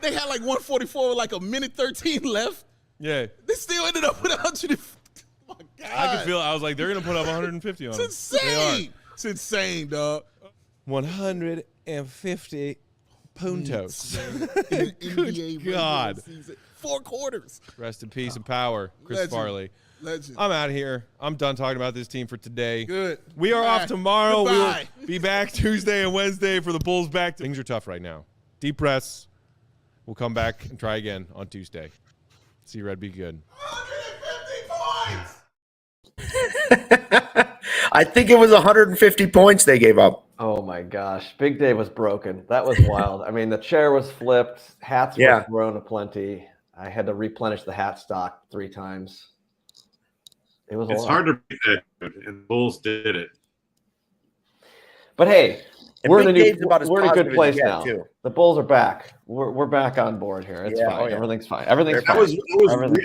they had like 144 with like a minute 13 left? Yeah. They still ended up with 150. Oh my God. I could feel I was like, they're going to put up 150 on them. It's insane. It's insane, dog. 150 puntos. NBA God. Season. 4 quarters. Rest in peace and power, Chris Legend. Farley. Legend. I'm out of here. I'm done talking about this team for today. Good. We are off tomorrow. Goodbye. We will be back Tuesday and Wednesday for the Bulls back. Things are tough right now. Deep press. We'll come back and try again on Tuesday. See you, Red. Be good. 150 points. I think it was 150 points they gave up. Oh my gosh. Big Dave was broken. That was wild. I mean, the chair was flipped. Hats were thrown aplenty. I had to replenish the hat stock 3 times. It was It's hard to beat that, and the Bulls did it. But hey, And we're in Big a Dave's about as we're in a good positive as place you get, now. too. The Bulls are back. We're back on board here. It's Yeah, fine. oh yeah. Everything's fine. Everything's I fine.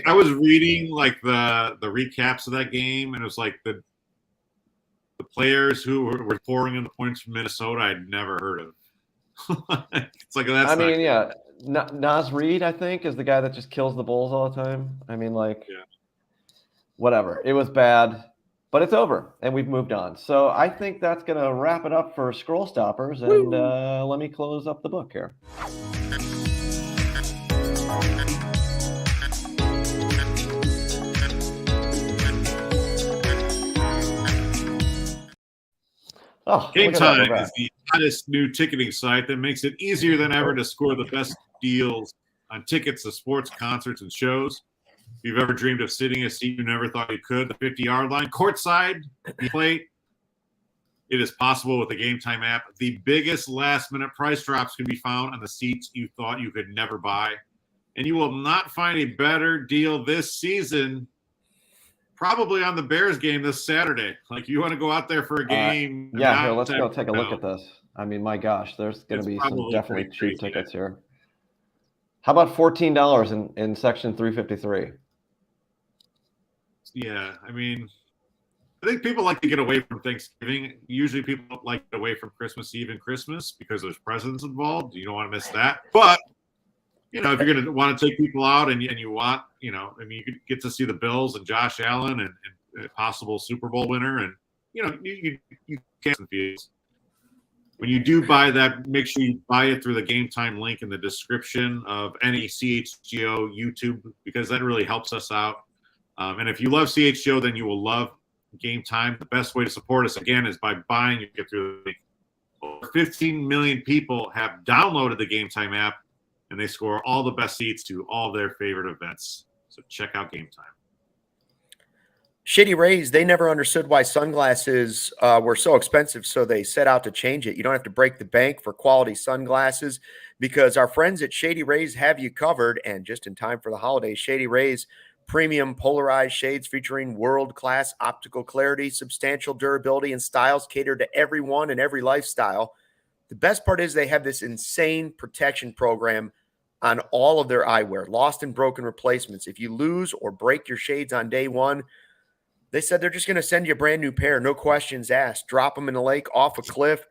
I was reading like the recaps of that game, and it was like the players who were pouring in the points from Minnesota I'd never heard of. It's like that's. I mean, yeah. Nas Reed, I think, is the guy that just kills the Bulls all the time. I mean, like, whatever. It was bad, but it's over, and we've moved on. So I think that's going to wrap it up for Scroll Stoppers, and let me close up the book here. Oh, Game look at that, we're Time back. is the hottest new ticketing site that makes it easier than ever to score the best deals on tickets to sports, concerts, and shows. If you've ever dreamed of sitting a seat you never thought you could, the 50-yard line, courtside, plate, it is possible with the Game Time app. The biggest last-minute price drops can be found on the seats you thought you could never buy. And you will not find a better deal this season, probably on the Bears game this Saturday. Like, you want to go out there for a game. Yeah, here, let's go take a look at this. I mean, my gosh, there's going to be some definitely cheap tickets here. How about $14 in section 353? Yeah, I mean, I think people like to get away from Thanksgiving. Usually people don't like to get away from Christmas Eve and Christmas because there's presents involved. You don't want to miss that. But, if you're going to want to take people out and you want, I mean, you get to see the Bills and Josh Allen and a possible Super Bowl winner. And, you can't confuse. When you do buy that, make sure you buy it through the Game Time link in the description of any CHGO YouTube, because that really helps us out. And if you love CHGO, then you will love Game Time. The best way to support us, again, is by buying it through the link. Over 15 million people have downloaded the Game Time app, and they score all the best seats to all their favorite events. So check out Game Time. Shady Rays, they never understood why sunglasses were so expensive, so they set out to change it. You don't have to break the bank for quality sunglasses because our friends at Shady Rays have you covered. And just in time for the holidays, Shady Rays premium polarized shades featuring world-class optical clarity, substantial durability, and styles cater to everyone and every lifestyle. The best part is they have this insane protection program on all of their eyewear, lost and broken replacements. If you lose or break your shades on day one, they said they're just going to send you a brand new pair, no questions asked. Drop them in the lake, off a cliff,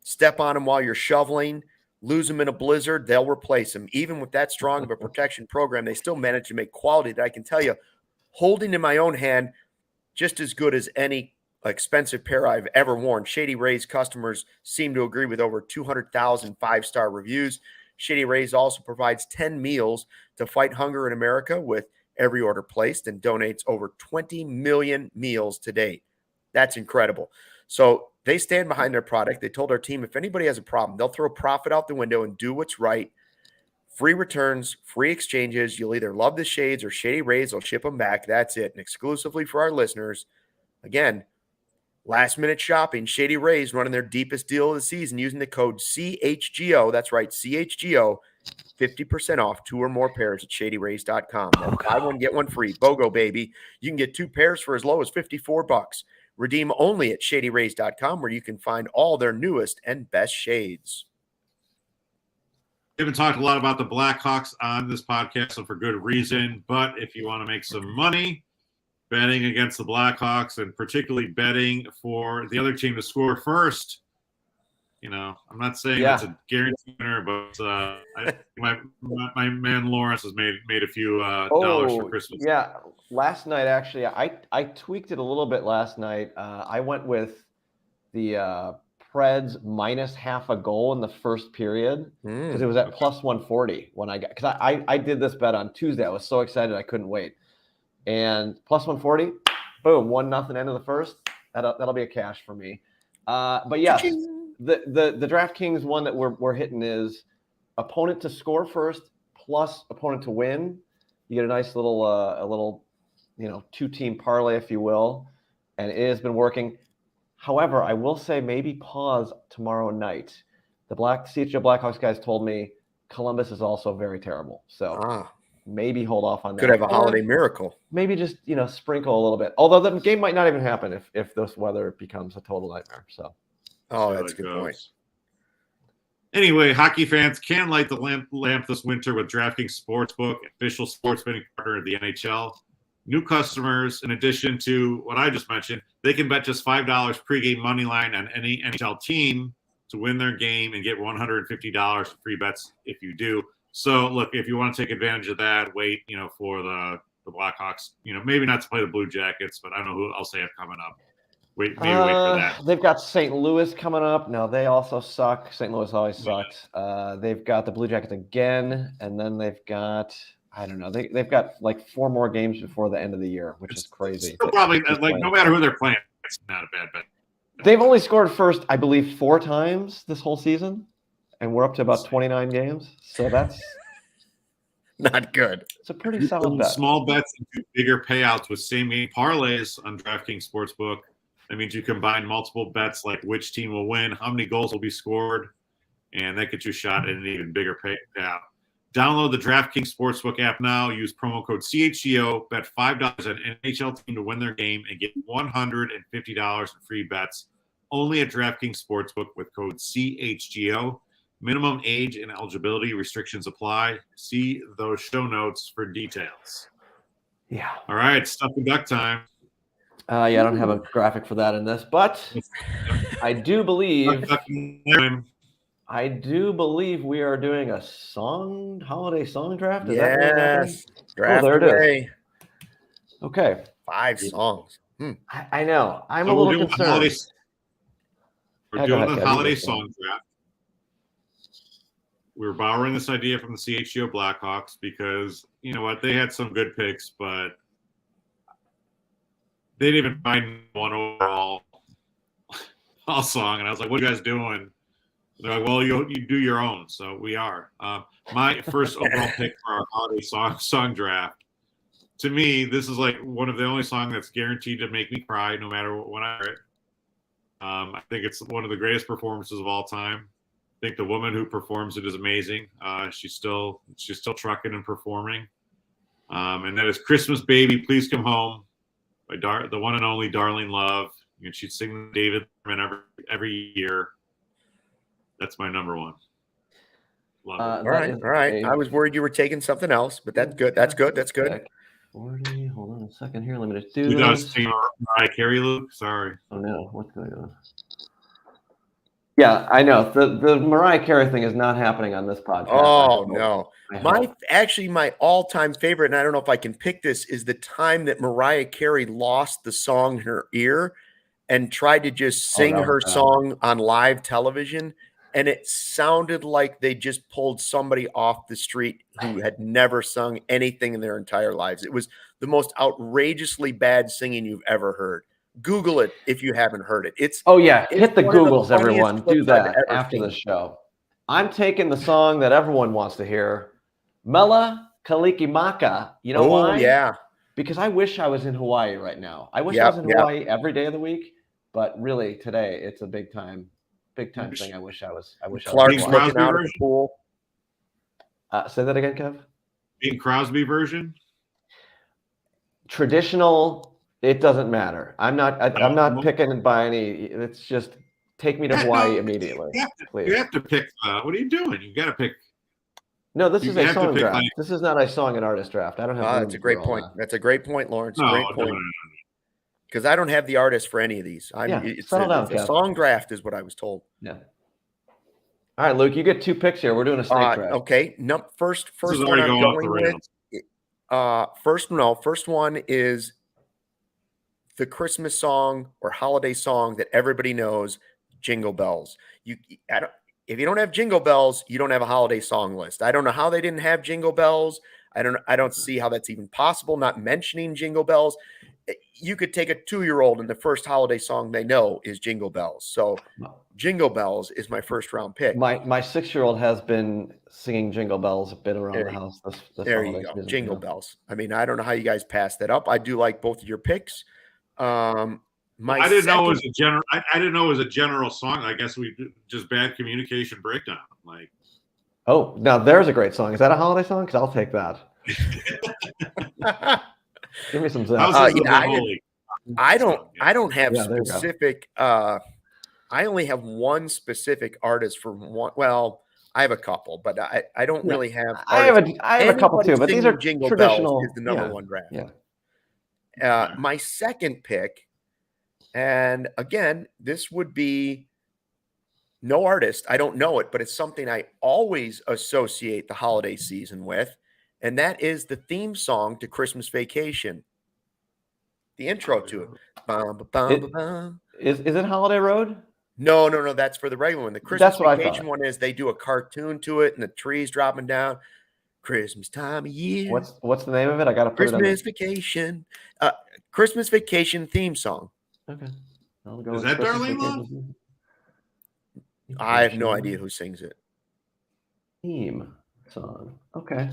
step on them while you're shoveling, lose them in a blizzard, they'll replace them. Even with that strong of a protection program, they still manage to make quality that I can tell you, holding in my own hand, just as good as any expensive pair I've ever worn. Shady Rays customers seem to agree with over 200,000 five-star reviews. Shady Rays also provides 10 meals to fight hunger in America with every order placed and donates over 20 million meals to date. That's incredible. So they stand behind their product. They told our team, if anybody has a problem, they'll throw profit out the window and do what's right. Free returns, free exchanges. You'll either love the shades or Shady Rays will ship them back. That's it. And exclusively for our listeners, again, last minute shopping, Shady Rays running their deepest deal of the season using the code CHGO. That's right, CHGO. 50% off 2 or more pairs at shadyrays.com. Buy one, get one free. BOGO, baby. You can get 2 pairs for as low as $54. Redeem only at shadyrays.com, where you can find all their newest and best shades. We haven't talked a lot about the Blackhawks on this podcast, so for good reason. But if you want to make some money betting against the Blackhawks, and particularly betting for the other team to score first, I'm not saying it's a guaranteed winner, but my man Lawrence has made a few dollars for Christmas. Yeah, last night actually, I tweaked it a little bit last night. I went with the Preds minus half a goal in the first period because it was at plus 140 when I did this bet on Tuesday. I was so excited I couldn't wait, and plus 140, boom, 1-0 end of the first. That'll be a cash for me. But yes. The DraftKings one that we're hitting is opponent to score first plus opponent to win. You get a nice little 2-team parlay, if you will, and it has been working. However, I will say maybe pause tomorrow night. The CHGO Blackhawks guys told me Columbus is also very terrible, so maybe hold off on that. Could have a holiday miracle. Maybe just sprinkle a little bit. Although the game might not even happen if this weather becomes a total nightmare. So. Oh, that's a good point. Anyway, hockey fans can light the lamp this winter with DraftKings Sportsbook, official sports betting partner of the NHL. New customers, in addition to what I just mentioned, they can bet just $5 pregame moneyline on any NHL team to win their game and get $150 free bets if you do. So, look, if you want to take advantage of that, wait, for the Blackhawks. Maybe not to play the Blue Jackets, but I don't know who else they have coming up. Wait for that. They've got St. Louis coming up. No, they also suck. St. Louis always sucks. They've got the Blue Jackets again, and then they've got they've got like 4 more games before the end of the year, which is crazy. Still probably no matter who they're playing, it's not a bad bet. They've only scored first, I believe, 4 times this whole season, and we're up to about 29 games. So that's Not good. it's a pretty solid Some bet. small bets into bigger payouts with same game parlays on DraftKings Sportsbook. That means you combine multiple bets like which team will win, how many goals will be scored, and that gets you a shot at an even bigger payout. Download the DraftKings Sportsbook app now. Use promo code CHGO. Bet $5 on an NHL team to win their game and get $150 in free bets. Only at DraftKings Sportsbook with code CHGO. Minimum age and eligibility restrictions apply. See those show notes for details. Yeah. All right, stuff and duck time. Yeah, I don't have a graphic for that in this, but I do believe we are doing a holiday song draft. Is that really happening? Draft there it away. Okay. 5 songs. I know. I'm So a little we're doing concerned. We're doing the holiday song draft. We're borrowing this idea from the CHGO Blackhawks because, you know what, they had some good picks, but they didn't even find one overall all song. And I was like, what are you guys doing? They're like, well, you do your own. So we are. My first overall pick for our holiday song draft. To me, this is like one of the only songs that's guaranteed to make me cry no matter when I hear it. I think it's one of the greatest performances of all time. I think the woman who performs it is amazing. She's still trucking and performing. And that is Christmas Baby, Please Come Home by the one and only Darlene Love. And she'd sing David every year. That's my number one. Love it. All right. I was worried you were taking something else, but that's good. That's good. 40. Hold on a second here. Let me just do you this. Mariah Carey, Luke? Sorry. Oh no, what's going on? Yeah, I know. The Mariah Carey thing is not happening on this podcast. Oh no. My all-time favorite, and I don't know if I can pick this, is the time that Mariah Carey lost the song in her ear and tried to just sing her song on live television. And it sounded like they just pulled somebody off the street who had never sung anything in their entire lives. It was the most outrageously bad singing you've ever heard. Google it if you haven't heard it. Hit the Googles, everyone. Do that after the show. I'm taking the song that everyone wants to hear, Mela Kalikimaka. You know why? Yeah. Because I wish I was in Hawaii right now. I wish I was in Hawaii every day of the week, but really today it's a big time thing. I wish I was. Clark's looking out at the pool. Say that again, Kev. Bing Crosby version. Traditional. It doesn't matter. I'm not picking by any. It's just take me to Hawaii immediately, please. You have to pick. What are you doing? You got to pick. No, this is a song draft. This is not a song and artist draft. I don't have. That's a great point. That's a great point, Lawrence. Great point. Because I don't have the artist for any of these. Settle down, Kev. Song draft is what I was told. Yeah. All right, Luke, you get 2 picks here. We're doing a snake draft. Okay. No, first one I'm going with. First one is the Christmas song or holiday song that everybody knows, Jingle Bells. If you don't have Jingle Bells, you don't have a holiday song list. I don't know how they didn't have Jingle Bells. I don't see how that's even possible, not mentioning Jingle Bells. You could take a 2-year-old and the first holiday song they know is Jingle Bells. So Jingle Bells is my first round pick. My 6-year-old has been singing Jingle Bells a bit around the house. There you go. Jingle Bells. I mean, I don't know how you guys passed that up. I do like both of your picks. I didn't know it was a general song. I guess we just bad communication breakdown. Like, oh, now there's a great song. Is that a holiday song? Because I'll take that. Give me some zap. I don't have specific. I only have one specific artist for one. Well, I have a couple, but I don't really have. I have a couple too, but these are Jingle traditional. Bells is the number one draft. Yeah. My second pick, and again, this would be no artist. I don't know it, but it's something I always associate the holiday season with. And that is the theme song to Christmas Vacation. The intro to it. Is it Holiday Road? No. That's for the regular one. The Christmas Vacation one is they do a cartoon to it and the trees dropping down. Christmas time of year. What's the name of it? I got to put Christmas Vacation. Christmas Vacation theme song. Okay. I'll go Is with that Christmas Darlene Love? Vacation. I have no idea who sings it. Theme song. Okay.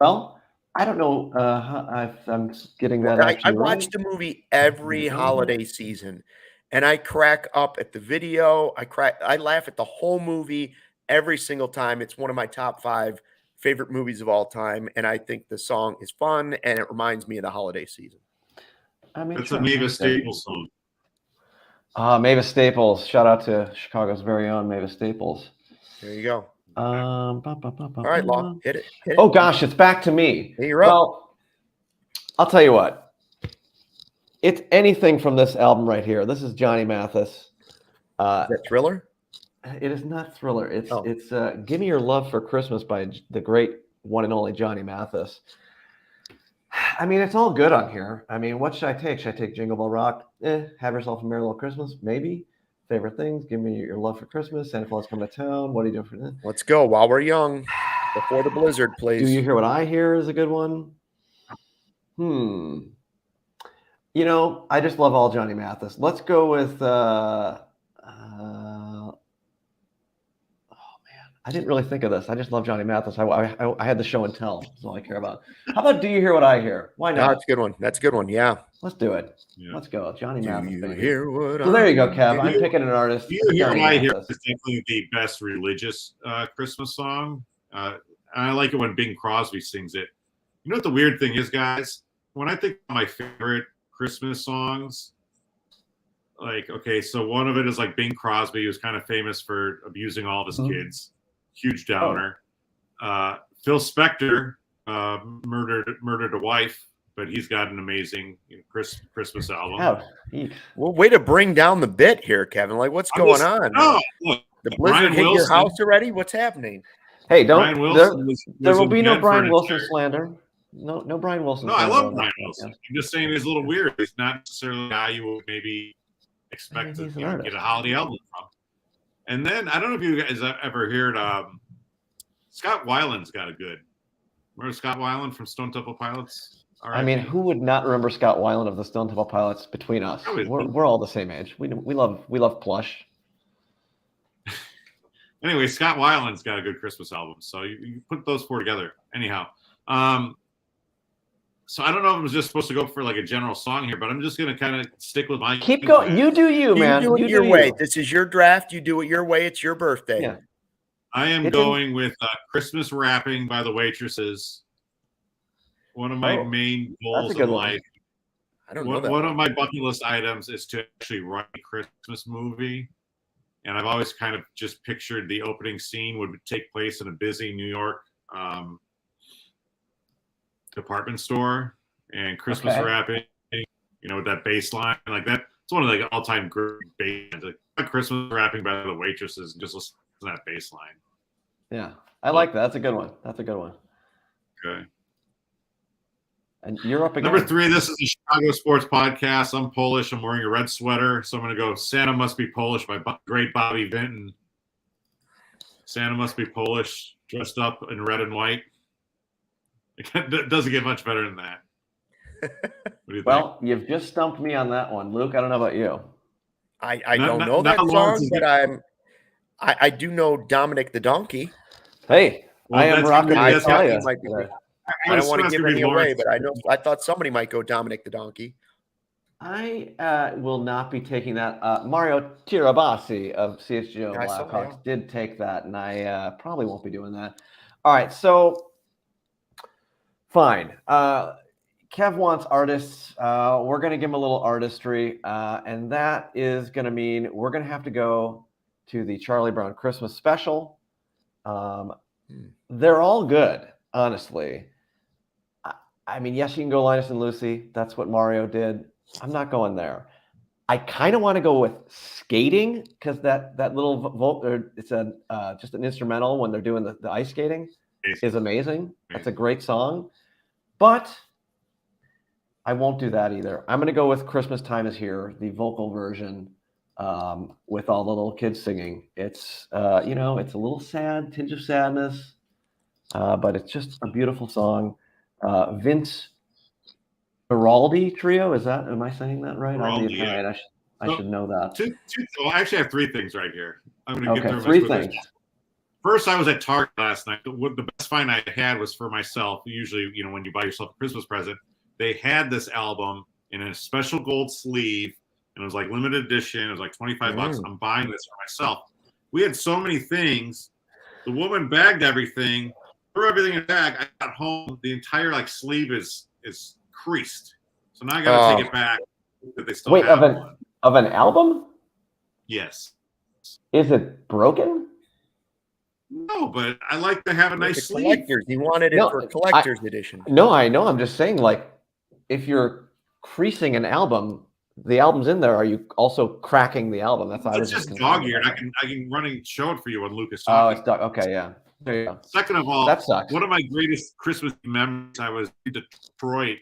Well, I don't know if I'm getting that I actually watch right. the movie every holiday season, and I crack up at the video. I laugh at the whole movie every single time. It's one of my top 5 favorite movies of all time, and I think the song is fun, and it reminds me of the holiday season. I mean, It's a Mavis Staples song. Mavis Staples. Shout out to Chicago's very own Mavis Staples. There you go. All All right, Law, hit it. Oh gosh, it's back to me. Hey, you're up. Well, I'll tell you what. It's anything from this album right here. This is Johnny Mathis. Is that Thriller? It is not Thriller. It's Oh. Give Me Your Love for Christmas by the great one and only Johnny Mathis. I mean, it's all good on here. I mean, what should I take? Should I take Jingle Bell Rock? Have Yourself a Merry Little Christmas? Maybe. Favorite Things? Give Me Your Love for Christmas. Santa Claus Coming to Town. What are you doing for that? Let's go while we're young. Before the blizzard, please. Do You Hear What I Hear is a good one. You know, I just love all Johnny Mathis. Let's go with I didn't really think of this. I just love Johnny Mathis. I had the show and tell. That's all I care about. How about Do You Hear What I Hear? Why not? That's a good one. That's a good one. Yeah. Let's do it. Yeah. Let's go. Johnny Mathis. Do you baby. hear what So there you go, Kev. I'm picking an artist. Do You Hear What Johnny I Hear Mathis. is definitely the best religious Christmas song. And I like it when Bing Crosby sings it. You know what the weird thing is, guys? When I think of my favorite Christmas songs, like, okay, so one of it is like Bing Crosby, who's kind of famous for abusing all of his kids. Huge downer. Phil Spector murdered a wife, but he's got an amazing Christmas album. Well, way to bring down the bit here, Kevin. Like, what's going on? Oh, look, the blizzard hit your house already? What's happening? Hey, Brian Wilson there will in be no Bedford Brian and Wilson Terry. slander. No Brian Wilson. No, I slander love on Brian this Wilson. podcast. I'm just saying he's a little weird. He's not necessarily a guy you would maybe expect to get a holiday album from. And then I don't know if you guys ever heard Scott Weiland's got a good. Remember Scott Weiland from Stone Temple Pilots? I mean, who would not remember Scott Weiland of the Stone Temple Pilots? Between us, we're all the same age. We love Plush. Anyway, Scott Weiland's got a good Christmas album, so you put those 4 together. Anyhow, so I don't know if I was just supposed to go for like a general song here, but I'm just gonna kind of stick with my. Keep going. You do you, man. You do it your way. This is your draft. You do it your way. It's your birthday. Yeah. I am going with Christmas Wrapping by the Waitresses. One of my main goals in life. I don't know that. One of my bucket list items is to actually write a Christmas movie. And I've always kind of just pictured the opening scene would take place in a busy New York department store and Christmas wrapping, you know, with that bass line like that. It's one of the all-time great bands. Like Christmas Wrapping by the Waitresses, and just listen to that bass line. Yeah, I like that. That's a good one. Okay. And you're up again. Number 3, this is a Chicago sports podcast. I'm Polish. I'm wearing a red sweater. So I'm going to go Santa Must Be Polish by great Bobby Vinton. Santa Must Be Polish, dressed up in red and white. It doesn't get much better than that. What do you think? You've just stumped me on that one, Luke. I don't know about you. I don't know that song, but I do know Dominic the Donkey. Hey, I am rocking. I don't want to give any away, but I thought somebody might go Dominic the Donkey. I will not be taking that. Mario Tirabassi of CHGO Blackhawks did take that, and I probably won't be doing that. All right, so fine. Kev wants artists. We're going to give him a little artistry, and that is going to mean we're going to have to go to the Charlie Brown Christmas special. They're all good, honestly. I mean, yes, you can go Linus and Lucy. That's what Mario did. I'm not going there. I kind of want to go with Skating because that little it's just an instrumental when they're doing the ice skating is amazing. That's a great song, but I won't do that either. I'm going to go with Christmas Time Is Here, the vocal version with all the little kids singing. It's it's a little sad, tinge of sadness, but it's just a beautiful song. Vince Guaraldi Trio, am I saying that right? I'm the Italian. I should know that. Well, I actually have 3 things right here. I'm going to get Okay, through 3 things. First, I was at Target last night. The best find I had was for myself. Usually, when you buy yourself a Christmas present, they had this album in a special gold sleeve, and it was like limited edition. It was like $25. I'm buying this for myself. We had so many things. The woman bagged everything, threw everything in a bag. I got home. The entire sleeve is creased. So now I got to take it back. That they still Wait, have of an album? Yes. Is it broken? No, but I like to have a nice sleeve. Collectors. He wanted it for collector's edition. No, I know. I'm just saying, if you're creasing an album, the album's in there. Are you also cracking the album? That's It's just dog-eared. I can run and show it for you when Lucas talking. Oh, it's dog. Okay, yeah. There you go. Second of all, that sucks. One of my greatest Christmas memories, I was in Detroit.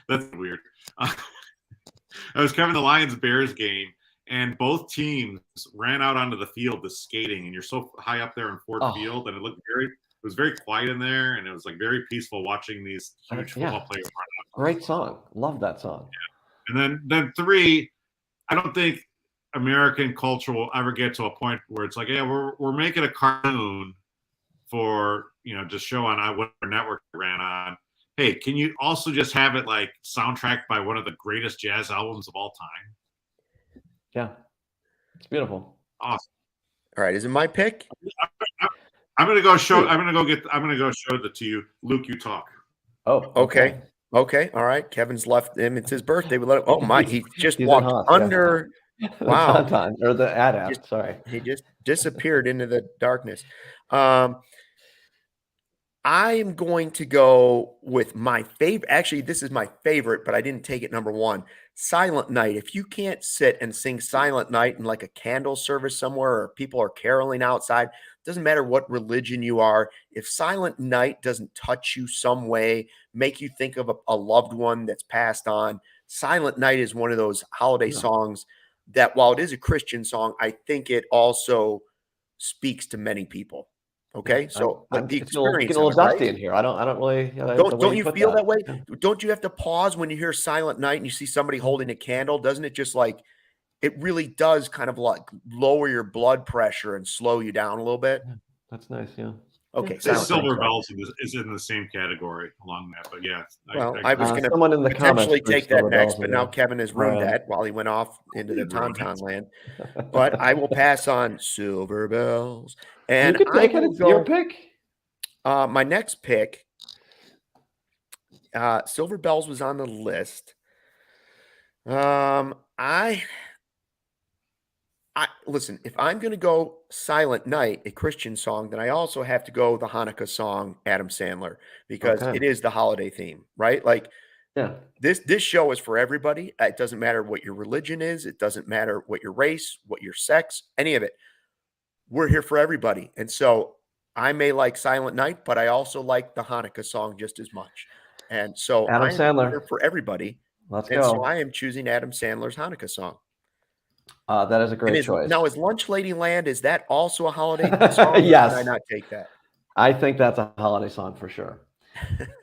That's weird. I was covering the Lions-Bears game, and both teams ran out onto the field to skating, and you're so high up there in Ford Field, and it was very quiet in there, and it was very peaceful watching these huge football players run out. Great song. Love that song. Yeah. And then 3, I don't think American culture will ever get to a point where it's like, yeah, we're making a cartoon for just show on whatever network it ran on. Hey, can you also just have it soundtracked by one of the greatest jazz albums of all time? Yeah, it's beautiful. Awesome. All right, is it my pick? I'm gonna go show it to you. Luke, you talk. Oh, okay. Okay. All right. Kevin's left him. It's his birthday. We let him. Oh my! He just walked under. Yeah. Wow. Or the ad. Sorry. He just disappeared into the darkness. I am going to go with my favorite. Actually, this is my favorite, but I didn't take it number 1. Silent Night. If you can't sit and sing Silent Night in a candle service somewhere, or people are caroling outside, doesn't matter what religion you are. If Silent Night doesn't touch you some way, make you think of a loved one that's passed on, Silent Night is one of those holiday songs that, while it is a Christian song, I think it also speaks to many people. Okay, so I'm the getting a experience little of it, right? dusty in here. I don't really. Don't you feel that way? Don't you have to pause when you hear Silent Night and you see somebody holding a candle? Doesn't it just it really does kind of lower your blood pressure and slow you down a little bit? Yeah, that's nice. Yeah. Okay. Silver Bells is in the same category along that, but yeah. Well, I was going to potentially take that next, but now Kevin has ruined that while he went off into the Tauntaun land. But I will pass on Silver Bells. And you can take it. It's your pick. My next pick, Silver Bells was on the list. Listen, if I'm going to go Silent Night, a Christian song, then I also have to go the Hanukkah song, Adam Sandler, because it is the holiday theme, right? This show is for everybody. It doesn't matter what your religion is. It doesn't matter what your race, what your sex, any of it. We're here for everybody. And so I may like Silent Night, but I also like the Hanukkah song just as much. And so Adam Sandler here for everybody. Let's and go. So I am choosing Adam Sandler's Hanukkah song. That is a great choice. Now, is Lunch Lady Land, is that also a holiday song? Yes. Or did I not take that? I think that's a holiday song for sure.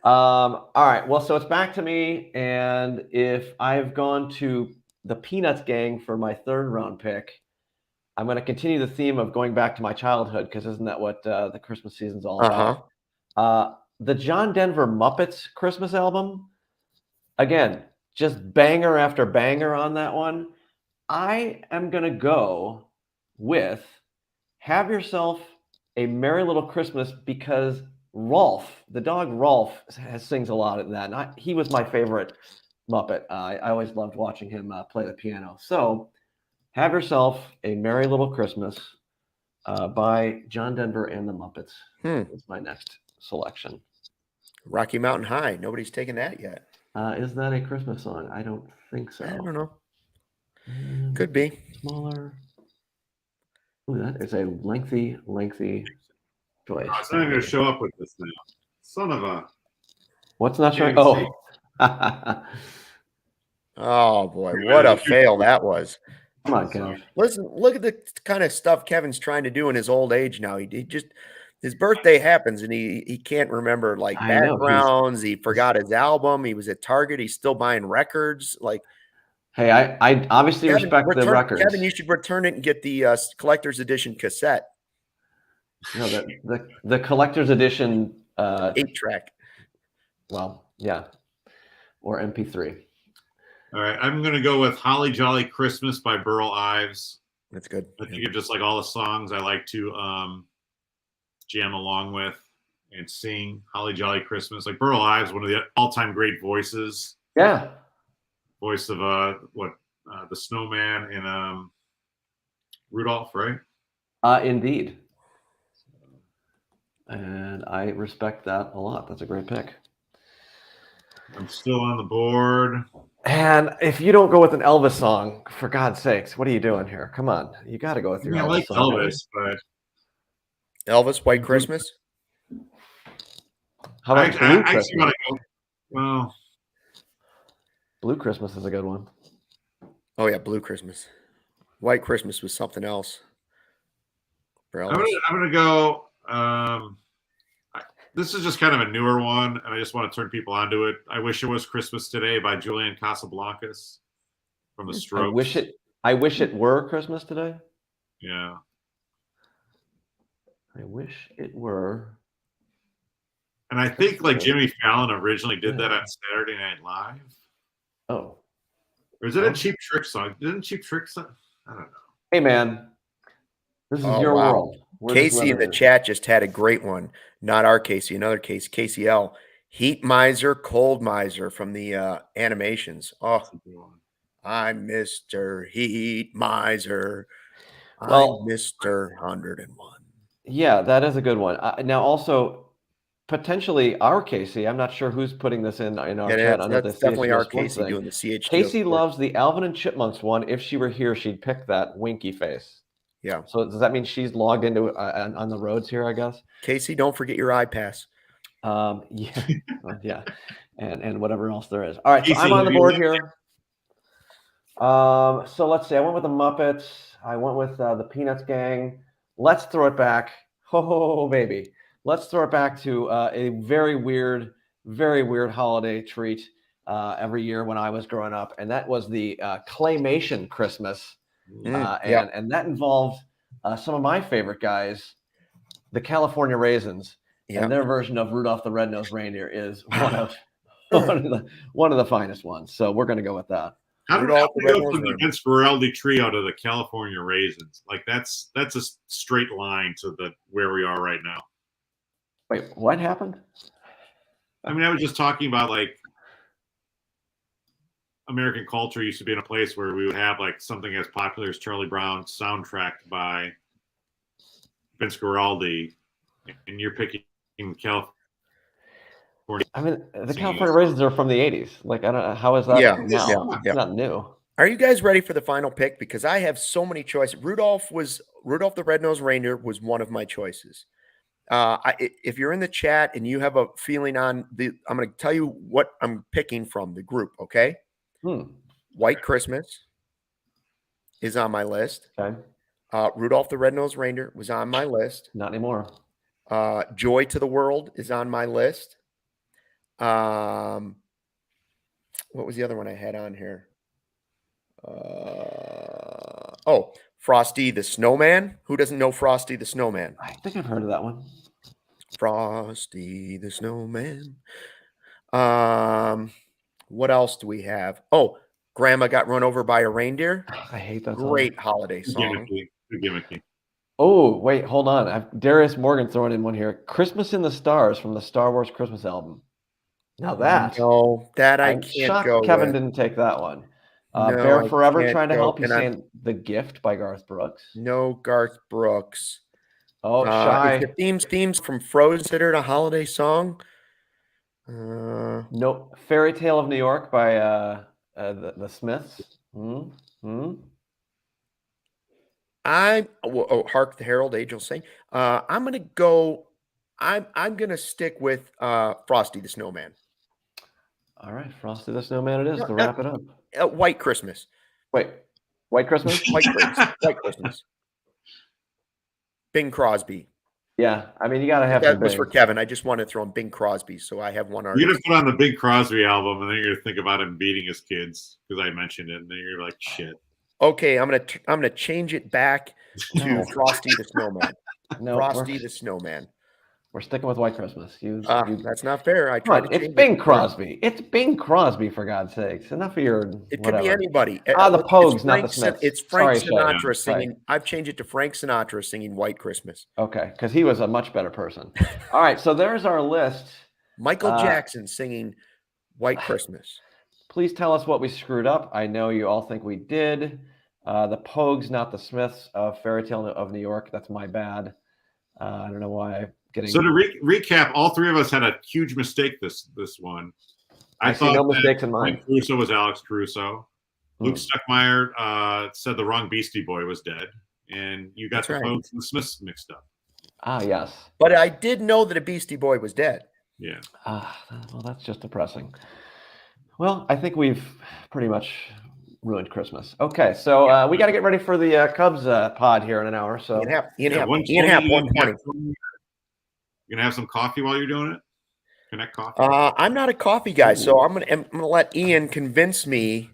All right. Well, so it's back to me. And if I've gone to the Peanuts gang for my 3rd round pick, I'm going to continue the theme of going back to my childhood, because isn't that what the Christmas season's all about? The John Denver Muppets Christmas album, again, just banger after banger on that one. I am going to go with Have Yourself a Merry Little Christmas, because Rolf, the dog Rolf, sings a lot of that. And he was my favorite Muppet. I always loved watching him play the piano. So Have Yourself a Merry Little Christmas by John Denver and the Muppets. Is my next selection. Rocky Mountain High. Nobody's taken that yet. Is that a Christmas song? I don't think so. I don't know. Could be. Smaller. Ooh, that is a lengthy choice. It's not going to show up with this now. Son of a. What's not showing? Oh. Oh, boy. What a fail that was. Come on, Kev. Listen, look at the kind of stuff Kevin's trying to do in his old age now. He just his birthday happens and he can't remember like I know, backgrounds. He forgot his album. He was at Target. He's still buying records. Like, Hey, I obviously respect the records. Kevin, you should return it and get the collector's edition cassette. No, the collector's edition 8-track. Well, yeah, or MP3. All right, I'm gonna go with "Holly Jolly Christmas" by Burl Ives. That's good. I think of just like all the songs I like to jam along with and sing. "Holly Jolly Christmas," like Burl Ives, one of the all-time great voices. Yeah, Voice of the Snowman and Rudolph, right? Indeed. And I respect that a lot. That's a great pick. I'm still on the board. And if you don't go with an Elvis song, for God's sakes, what are you doing here? Come on, you got to go with your I Elvis like song. Elvis, but Elvis, White Christmas. How about I Blue actually Christmas? want to go. Well, Blue Christmas is a good one. Oh yeah, Blue Christmas. White Christmas was something else. For I'm Elvis. gonna go. This is just kind of a newer one, and I just want to turn people onto it. "I Wish It Was Christmas Today" by Julian Casablancas from the Strokes. I wish it were Christmas today. Yeah. I wish it were. And I think like Jimmy Fallon originally did that on Saturday Night Live. Oh. Or is it a Cheap Trick song? Didn't Cheap Trick song? I don't know. Hey man, this is your world. We're just Casey in the living chat just had a great one. Not our Casey, another Casey. Casey L. Heat Miser, Cold Miser from the animations. Oh, I'm Mr. Heat Miser. Well, I'm Mr. 101. Yeah, that is a good one. Now, also, potentially our Casey. I'm not sure who's putting this in our chat. I know That's the definitely CHGO our Sports Casey thing. doing the CHGO. Casey Sports. loves the Alvin and Chipmunks one. If she were here, she'd pick that winky face. Yeah. So does that mean she's logged into on the roads here, I guess? Casey, don't forget your iPass. Yeah. Yeah. And whatever else there is. All right, Casey, so I'm on the board here. So let's see. I went with the Muppets. I went with the Peanuts gang. Let's throw it back. Oh, baby. Let's throw it back to a very weird holiday treat every year when I was growing up. And that was the Claymation Christmas. And that involved some of my favorite guys, the California Raisins. And their version of Rudolph the Red-Nosed Reindeer is one of the finest ones. So we're going to go with that. How do we go from the Vince Guaraldi trio to the California Raisins? Like that's a straight line to where we are right now. Wait, what happened? I mean, I was just talking about like American culture used to be in a place where we would have like something as popular as Charlie Brown soundtracked by Vince Guaraldi, and you're picking California. I mean, the California Raisins are from the 80s. Like, I don't know. How is that now? It's not new. Are you guys ready for the final pick? Because I have so many choices. Rudolph the Red-Nosed Reindeer was one of my choices. If you're in the chat and you have a feeling on I'm going to tell you what I'm picking from the group, okay? White Christmas is on my list. Okay. Rudolph the Red-Nosed Reindeer was on my list. Not anymore. Joy to the World is on my list. What was the other one I had on here? Frosty the Snowman. Who doesn't know Frosty the Snowman? I think I've heard of that one. Frosty the Snowman. What else do we have? Oh, Grandma Got Run Over by a Reindeer. I hate that Great holiday song. Gimmicky. Oh, wait, hold on. Darius Morgan throwing in one here. Christmas in the Stars from the Star Wars Christmas album. Now that. No, that I I'm can't shocked go Kevin with. didn't take that one. No, Bear I Forever can't trying to go. help. He's And saying The Gift by Garth Brooks. No Garth Brooks. Oh, Shy. Is the themes from Frozen considered a holiday song? No, Fairy Tale of New York by the Smiths. Hark the Herald Angels Sing. I'm gonna go. I'm gonna stick with Frosty the Snowman. All right, Frosty the Snowman. It is to wrap it up. White Christmas. Wait, White Christmas. White Christmas. White Christmas. Bing Crosby. Yeah, I mean, you got to have That some was for brains. Kevin. I just wanted to throw in Bing Crosby, so I have one You're artist. gonna put on the Big Crosby album, and then you're gonna think about him beating his kids because I mentioned it, and then you're like, shit. Okay, I'm gonna change it back to No. Frosty the Snowman. No, Frosty the Snowman. we're sticking with White Christmas. That's not fair. I Come tried on, to it's change Bing it. Crosby. It's Bing Crosby, for God's sakes. Enough of your It whatever. could be anybody. The It's Pogues, not the Frank Smiths. It's Frank Sorry, Shay. Sinatra Yeah, singing. I've changed it to Frank Sinatra singing White Christmas. Okay, because he was a much better person. All right, so there's our list. Michael Jackson singing White Christmas. Please tell us what we screwed up. I know you all think we did. The Pogues, not the Smiths, of Fairy Tale of New York. That's my bad. I don't know why I'm getting. So to recap, all three of us had a huge mistake this one. I see no mistakes in mine. Mike Caruso was Alex Caruso. Luke Stuckmeyer said the wrong Beastie Boy was dead, and you got the Pogues and the Smiths mixed up. Ah, yes. But I did know that a Beastie Boy was dead. Yeah. Well, that's just depressing. Well, I think we've pretty much ruined Christmas. Okay, so we got to get ready for the Cubs pod here in an hour. So Ian Happ, 120. You're gonna have some coffee while you're doing it. Connect coffee. I'm not a coffee guy, so I'm gonna let Ian convince me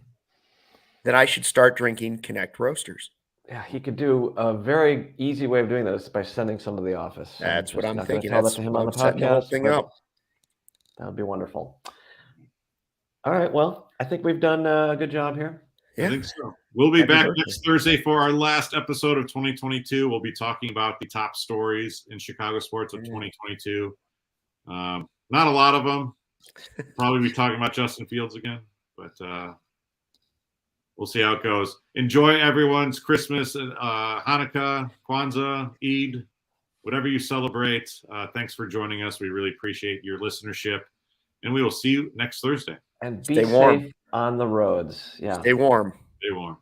that I should start drinking Connect Roasters. Yeah, he could do a very easy way of doing this by sending some to the office. That's what I'm thinking. Tell that to him on the setting the whole thing podcast. up. That would be wonderful. All right, well, I think we've done a good job here. I think so. We'll be back next Thursday for our last episode of 2022. We'll be talking about the top stories in Chicago sports of 2022. Not a lot of them. Probably be talking about Justin Fields again, but we'll see how it goes. Enjoy everyone's Christmas, Hanukkah, Kwanzaa, Eid, whatever you celebrate. Thanks for joining us. We really appreciate your listenership, and we will see you next Thursday. And be safe on the roads. Yeah. Stay warm. Stay warm.